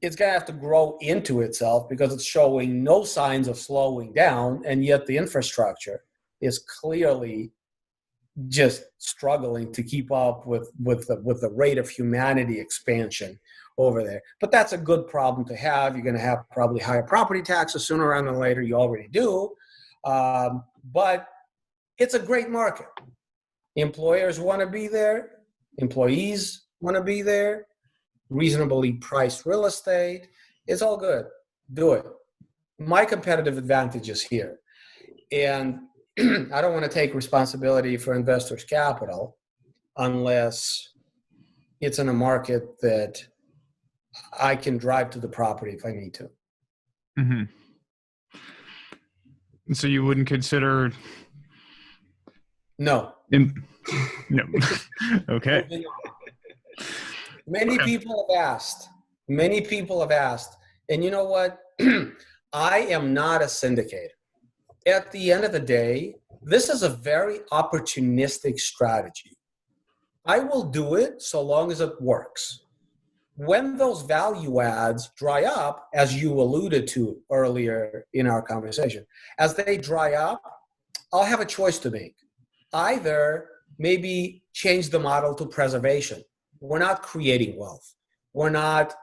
It's going to have to grow into itself because it's showing no signs of slowing down, and yet the infrastructure is clearly just struggling to keep up with the rate of humanity expansion over there. But that's a good problem to have. You're going to have probably higher property taxes sooner rather than later. You already do. But it's a great market. Employers want to be there. Employees want to be there. Reasonably priced real estate. It's all good. Do it. My competitive advantage is here. And I don't want to take responsibility for investors' capital unless it's in a market that I can drive to the property if I need to. Mm-hmm. So you wouldn't consider? No. No. Okay. Many people have asked. And you know what? I am not a syndicator. At the end of the day, this is a very opportunistic strategy. I will do it so long as it works. When those value adds dry up, as you alluded to earlier in our conversation, as they dry up, I'll have a choice to make. Either maybe change the model to preservation. We're not creating wealth. We're not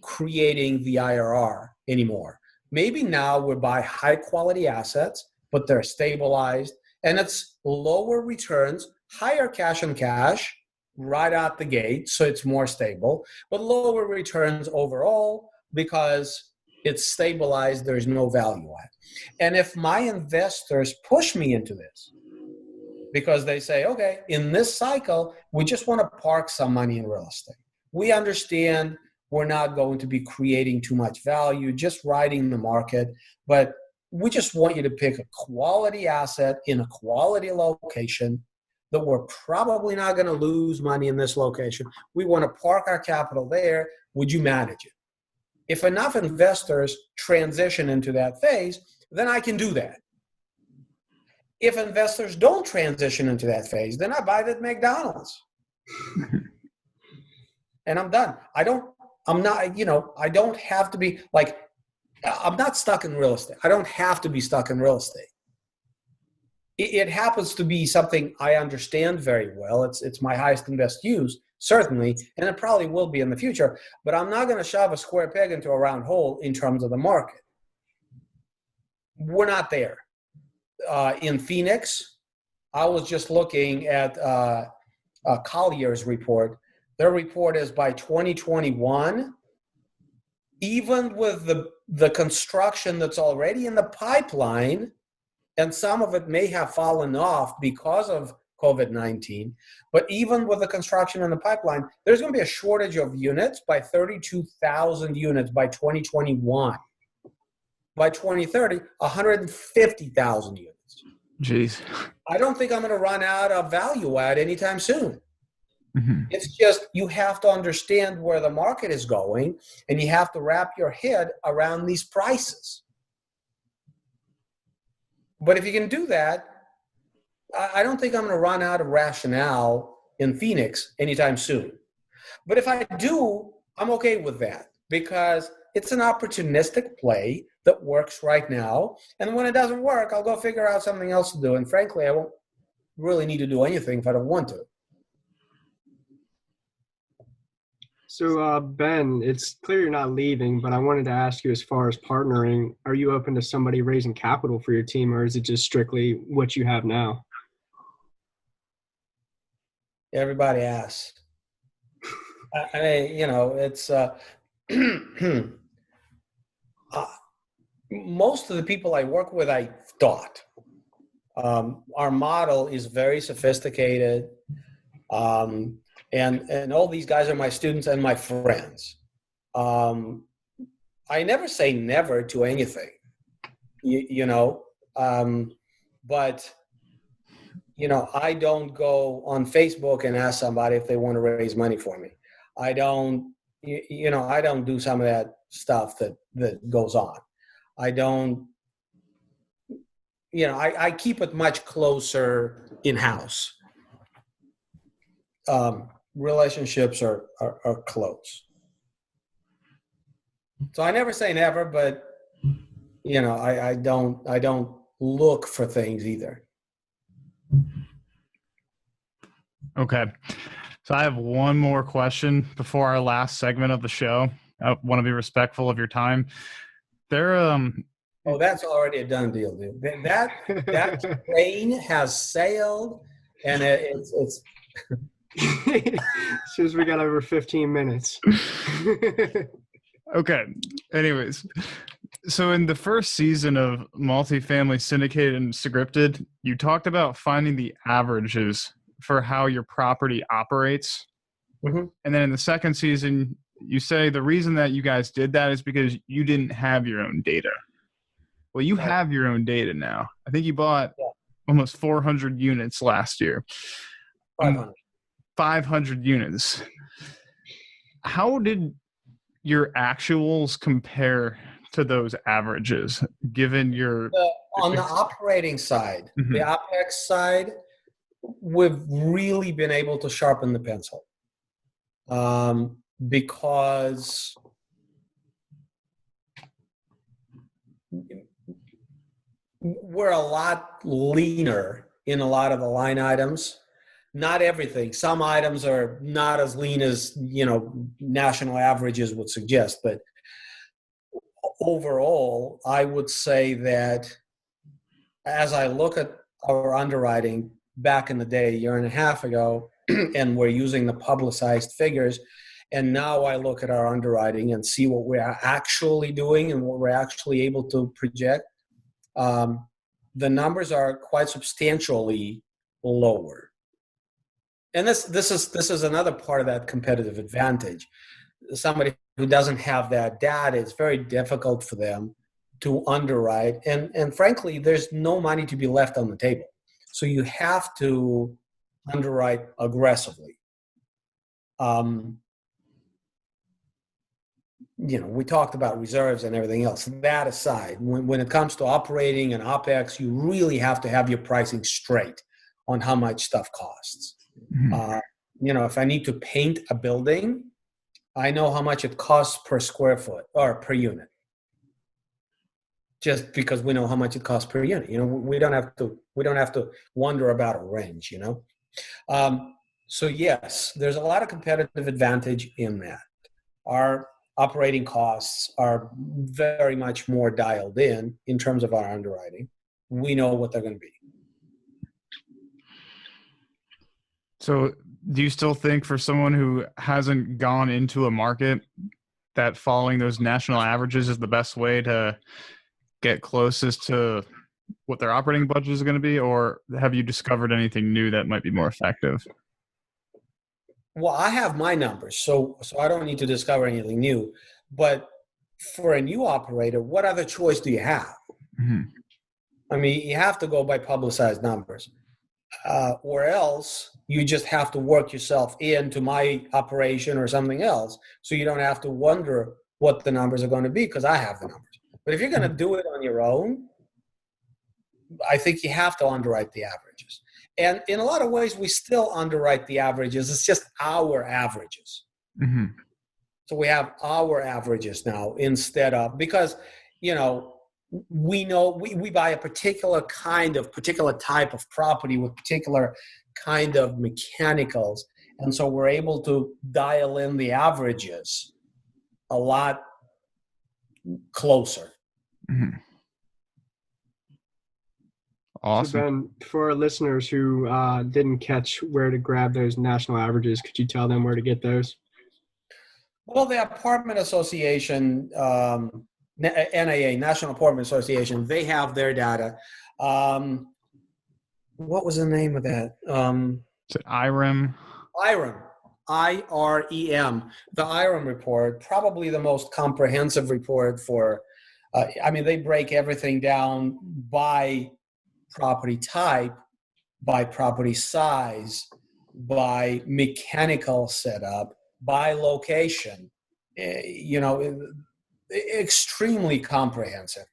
creating the IRR anymore. Maybe now we buy high quality assets, but they're stabilized, and it's lower returns, higher cash on cash right out the gate, so it's more stable, but lower returns overall because it's stabilized, there's no value add. And if my investors push me into this, because they say, okay, in this cycle, we just want to park some money in real estate. We understand we're not going to be creating too much value, just riding the market, but we just want you to pick a quality asset in a quality location that we're probably not going to lose money in this location. We want to park our capital there. Would you manage it? If enough investors transition into that phase, then I can do that. If investors don't transition into that phase, then I buy that McDonald's. And I'm done. I don't have to be like, I'm not stuck in real estate. I don't have to be stuck in real estate. It happens to be something I understand very well. It's my highest and best use, certainly, and it probably will be in the future. But I'm not going to shove a square peg into a round hole in terms of the market. We're not there. In Phoenix, I was just looking at Collier's report. Their report is by 2021, even with the construction that's already in the pipeline, and some of it may have fallen off because of COVID-19, but even with the construction in the pipeline, there's going to be a shortage of units by 32,000 units by 2021. By 2030, 150,000 units. Jeez. I don't think I'm going to run out of value add anytime soon. Mm-hmm. It's just you have to understand where the market is going, and you have to wrap your head around these prices. But if you can do that, I don't think I'm going to run out of rationale in Phoenix anytime soon. But if I do, I'm okay with that because it's an opportunistic play that works right now. And when it doesn't work, I'll go figure out something else to do. And frankly, I won't really need to do anything if I don't want to. So, Ben, it's clear you're not leaving, but I wanted to ask you as far as partnering, are you open to somebody raising capital for your team, or is it just strictly what you have now? Everybody asks. It's most of the people I work with, I thought. Our model is very sophisticated. And all these guys are my students and my friends. I never say never to anything, but, I don't go on Facebook and ask somebody if they want to raise money for me. I don't do some of that stuff that goes on. I don't, I keep it much closer in-house. Relationships are close. So I never say never, but I don't look for things either. Okay. So I have one more question before our last segment of the show. I want to be respectful of your time. Oh, that's already a done deal, dude. That train has sailed, and it's As soon as we got over 15 minutes. Okay. Anyways, so in the first season of Multifamily Syndicated and Scripted, you talked about finding the averages for how your property operates. Mm-hmm. And then in the second season, you say the reason that you guys did that is because you didn't have your own data. Well, you have your own data now. I think you bought almost 400 units last year. 500 units. How did your actuals compare to those averages, given your... on the operating side, mm-hmm. the OpEx side, we've really been able to sharpen the pencil because we're a lot leaner in a lot of the line items. Not everything. Some items are not as lean as, national averages would suggest. But overall, I would say that as I look at our underwriting back in the day, a year and a half ago, and we're using the publicized figures, and now I look at our underwriting and see what we're actually doing and what we're actually able to project, the numbers are quite substantially lower. And this is another part of that competitive advantage. Somebody who doesn't have that data, it's very difficult for them to underwrite. And frankly, there's no money to be left on the table. So you have to underwrite aggressively. We talked about reserves and everything else. That aside, when it comes to operating and OPEX, you really have to have your pricing straight on how much stuff costs. If I need to paint a building, I know how much it costs per square foot or per unit. Just because we know how much it costs per unit, we don't have to wonder about a range, So yes, there's a lot of competitive advantage in that. Our operating costs are very much more dialed in terms of our underwriting. We know what they're going to be. So do you still think for someone who hasn't gone into a market that following those national averages is the best way to get closest to what their operating budget is going to be, or have you discovered anything new that might be more effective? Well, I have my numbers, so I don't need to discover anything new. But for a new operator, what other choice do you have? I mean, you have to go by publicized numbers, or else you just have to work yourself into my operation or something else, so you don't have to wonder what the numbers are going to be, because I have the numbers. But if you're going to do it on your own, I think you have to underwrite the averages. And in a lot of ways, we still underwrite the averages. It's just our averages. So we have our averages now instead of, because, we know we buy a particular type of property with particular kind of mechanicals. And so we're able to dial in the averages a lot closer. Awesome. So Ben, for our listeners who didn't catch where to grab those national averages, could you tell them where to get those? Well, the Apartment Association, NAA, National Apartment Association, they have their data. What was the name of that? Is it IREM? IREM, IREM. The IREM report, probably the most comprehensive report for, they break everything down by property type, by property size, by mechanical setup, by location, extremely comprehensive.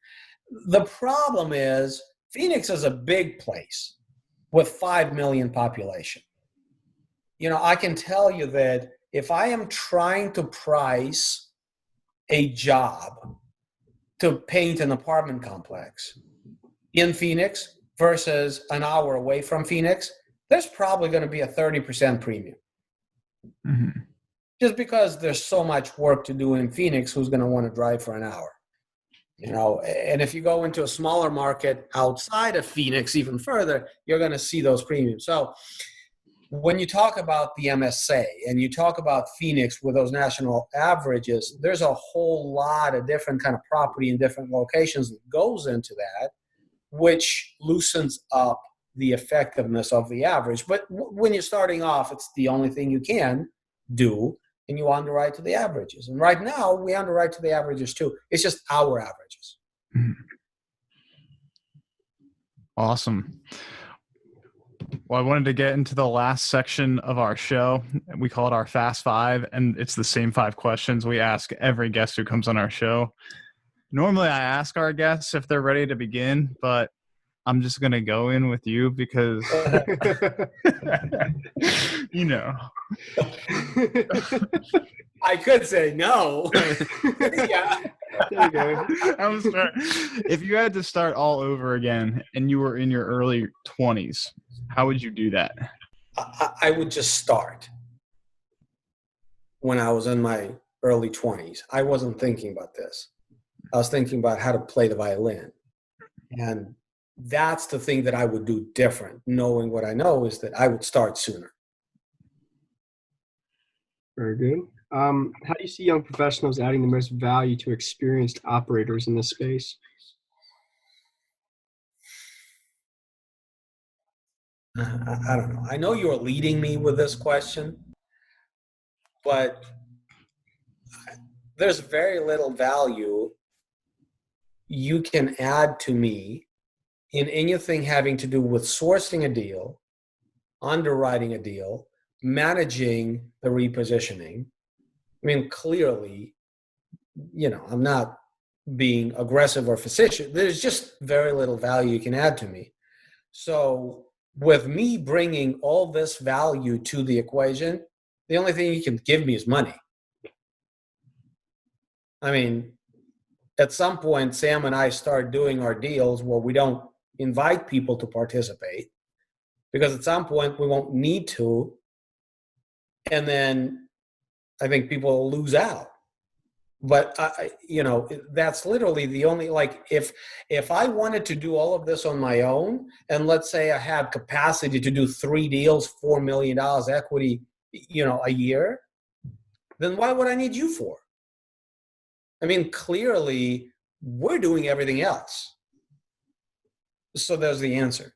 The problem is Phoenix is a big place with 5 million population. I can tell you that if I am trying to price a job to paint an apartment complex in Phoenix versus an hour away from Phoenix, there's probably going to be a 30% premium. Just because there's so much work to do in Phoenix, who's going to want to drive for an hour? And if you go into a smaller market outside of Phoenix even further, you're going to see those premiums. So when you talk about the MSA and you talk about Phoenix with those national averages, there's a whole lot of different kind of property in different locations that goes into that, which loosens up the effectiveness of the average. But when you're starting off, it's the only thing you can do, and you underwrite to the averages. And right now, we underwrite to the averages too. It's just our averages. Awesome. Well, I wanted to get into the last section of our show. We call it our Fast Five, and it's the same 5 questions we ask every guest who comes on our show. Normally, I ask our guests if they're ready to begin, but I'm just going to go in with you because, I could say no. Yeah. There you go. If you had to start all over again and you were in your early 20s, how would you do that? I would just start when I was in my early 20s. I wasn't thinking about this. I was thinking about how to play the violin. And that's the thing that I would do different. Knowing what I know is that I would start sooner. Very good. How do you see young professionals adding the most value to experienced operators in this space? I don't know. I know you're leading me with this question, but there's very little value you can add to me in anything having to do with sourcing a deal, underwriting a deal, managing the repositioning. I mean, clearly, I'm not being aggressive or facetious. There's just very little value you can add to me. So with me bringing all this value to the equation, the only thing you can give me is money. I mean, at some point, Sam and I start doing our deals where we don't invite people to participate, because at some point we won't need to. And then I think people will lose out. But that's literally the only, like, if I wanted to do all of this on my own, and let's say I had capacity to do 3 deals, $4 million equity, a year, then why would I need you for? I mean, clearly we're doing everything else. So there's the answer.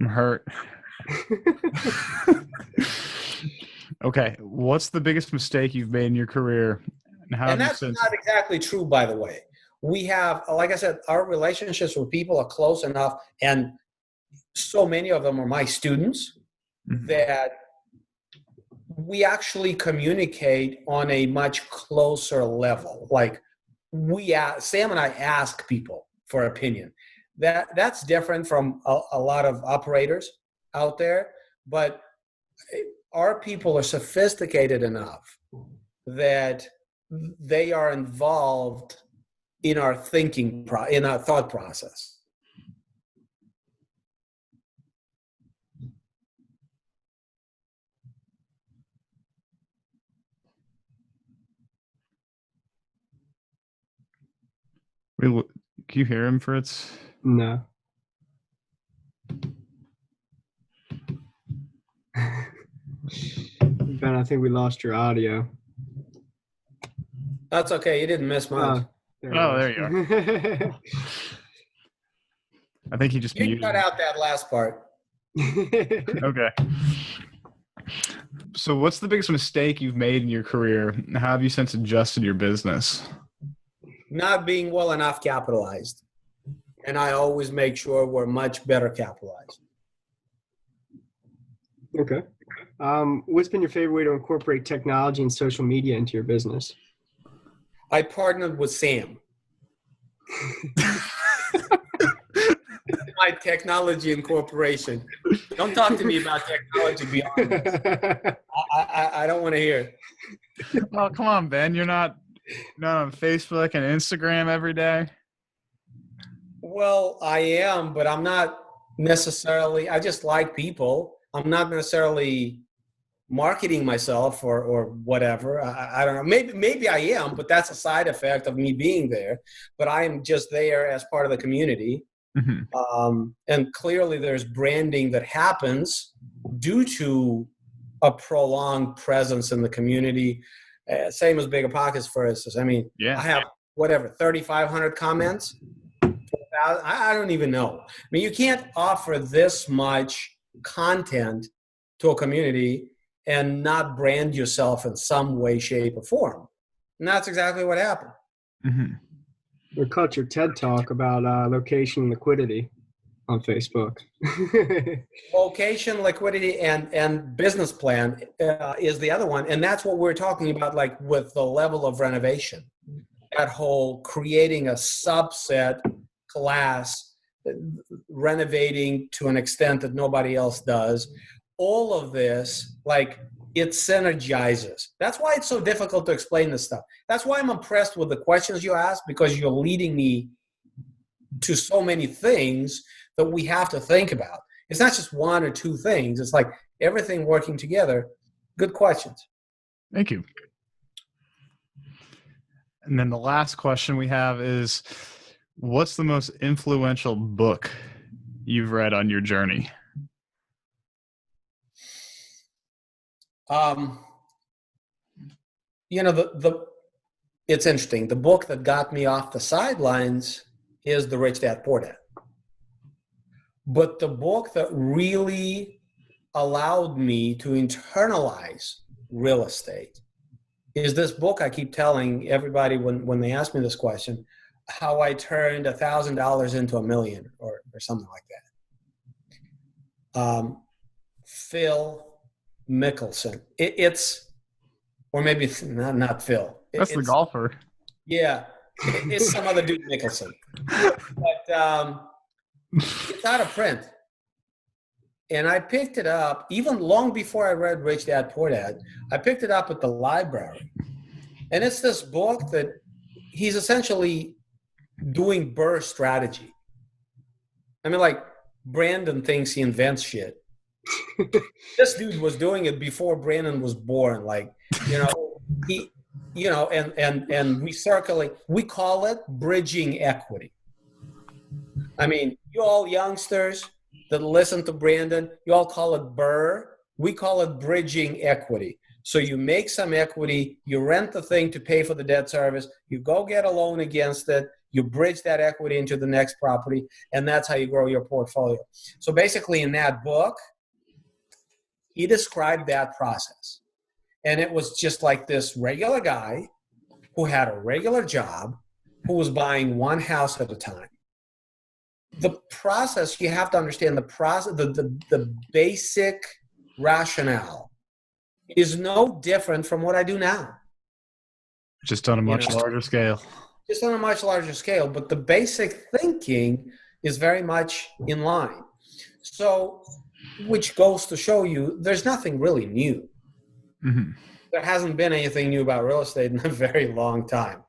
I'm hurt. Okay, what's the biggest mistake you've made in your career? And that's not exactly true, by the way. We have, like I said, our relationships with people are close enough, and so many of them are my students, that we actually communicate on a much closer level. Like Sam and I ask people for opinion. That's different from a lot of operators out there, but our people are sophisticated enough that they are involved in our thinking, in our thought process. Can you hear him, Fritz? No. Ben, I think we lost your audio. That's okay. You didn't miss much. There you are. I think he just You muted. cut out that last part. Okay. So what's the biggest mistake you've made in your career? How have you since adjusted your business? Not being well enough capitalized. And I always make sure we're much better capitalized. Okay. What's been your favorite way to incorporate technology and social media into your business? I partnered with Sam. My technology incorporation. Don't talk to me about technology beyond this. I don't want to hear. Oh, come on, Ben. You're not on Facebook and Instagram every day? Well, I am, but I'm not necessarily, I just like people. I'm not necessarily marketing myself or whatever. I don't know. Maybe I am, but that's a side effect of me being there. But I am just there as part of the community. Mm-hmm. And clearly there's branding that happens due to a prolonged presence in the community. Same as Bigger Pockets, for instance. I mean, I have 3,500 comments. I don't even know. I mean, you can't offer this much content to a community and not brand yourself in some way, shape, or form. And that's exactly what happened. Mm-hmm. We caught your TED Talk about location and liquidity on Facebook. Location, liquidity, and business plan is the other one. And that's what we're talking about, like with the level of renovation. That whole creating a subset class, renovating to an extent that nobody else does. All of this, like, it synergizes. That's why it's so difficult to explain this stuff. That's why I'm impressed with the questions you ask, because you're leading me to so many things that we have to think about. It's not just one or two things. It's like everything working together. Good questions. Thank you. And then the last question we have is, what's the most influential book you've read on your journey? It's interesting. The book that got me off the sidelines is The Rich Dad Poor Dad. But the book that really allowed me to internalize real estate is this book I keep telling everybody when they ask me this question, how I turned $1,000 into $1 million or something like that. Phil Mickelson. Or maybe it's not Phil. That's the golfer. Yeah, it's some other dude, Mickelson. But it's out of print. And I picked it up even long before I read Rich Dad Poor Dad. I picked it up at the library. And it's this book that he's essentially doing Burr strategy. I mean, like, Brandon thinks he invents shit. This dude was doing it before Brandon was born. Like, and we call it bridging equity. I mean, you all youngsters that listen to Brandon, you all call it Burr. We call it bridging equity. So you make some equity, you rent the thing to pay for the debt service, you go get a loan against it, you bridge that equity into the next property, and that's how you grow your portfolio. So basically in that book, he described that process. And it was just like this regular guy who had a regular job, who was buying one house at a time. The process, you have to understand the process, the basic rationale is no different from what I do now. Just on a much larger scale. Just on a much larger scale, but the basic thinking is very much in line. So, which goes to show you there's nothing really new. Mm-hmm. There hasn't been anything new about real estate in a very long time.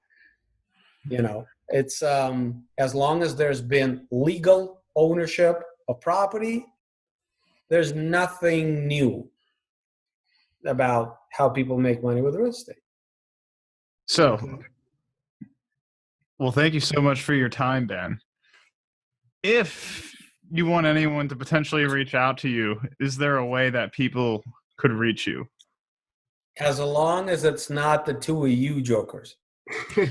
It's as long as there's been legal ownership of property, there's nothing new about how people make money with real estate. So, well, thank you so much for your time, Ben. If you want anyone to potentially reach out to you, is there a way that people could reach you? As long as it's not the two of you jokers. We're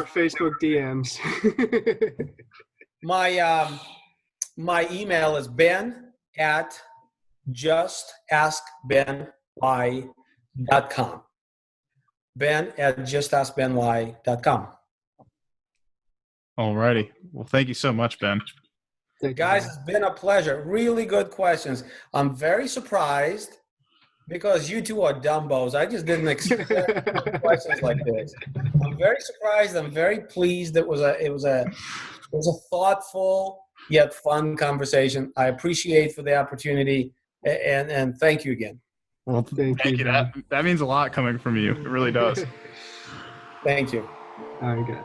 Facebook DMs. My email is ben@justaskbenwhy.com. ben@justaskbenwhy.com. All righty. Well, thank you so much, Ben. Guys, it's been a pleasure. Really good questions. I'm very surprised because you two are dumbos. I just didn't expect questions like this. I'm very surprised. I'm very pleased. It was a thoughtful yet fun conversation. I appreciate for the opportunity and thank you again. Well, thank you. That means a lot coming from you. It really does. Thank you. All right, good.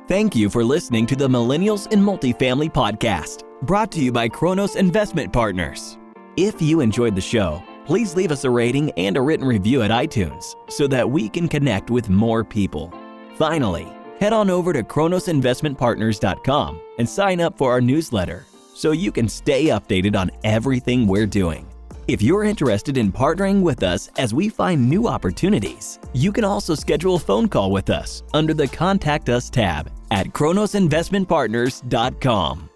Thank you for listening to the Millennials in Multifamily podcast, brought to you by Kronos Investment Partners. If you enjoyed the show, please leave us a rating and a written review at iTunes so that we can connect with more people. Finally, head on over to kronosinvestmentpartners.com and sign up for our newsletter so you can stay updated on everything we're doing. If you're interested in partnering with us as we find new opportunities, you can also schedule a phone call with us under the Contact Us tab at kronosinvestmentpartners.com.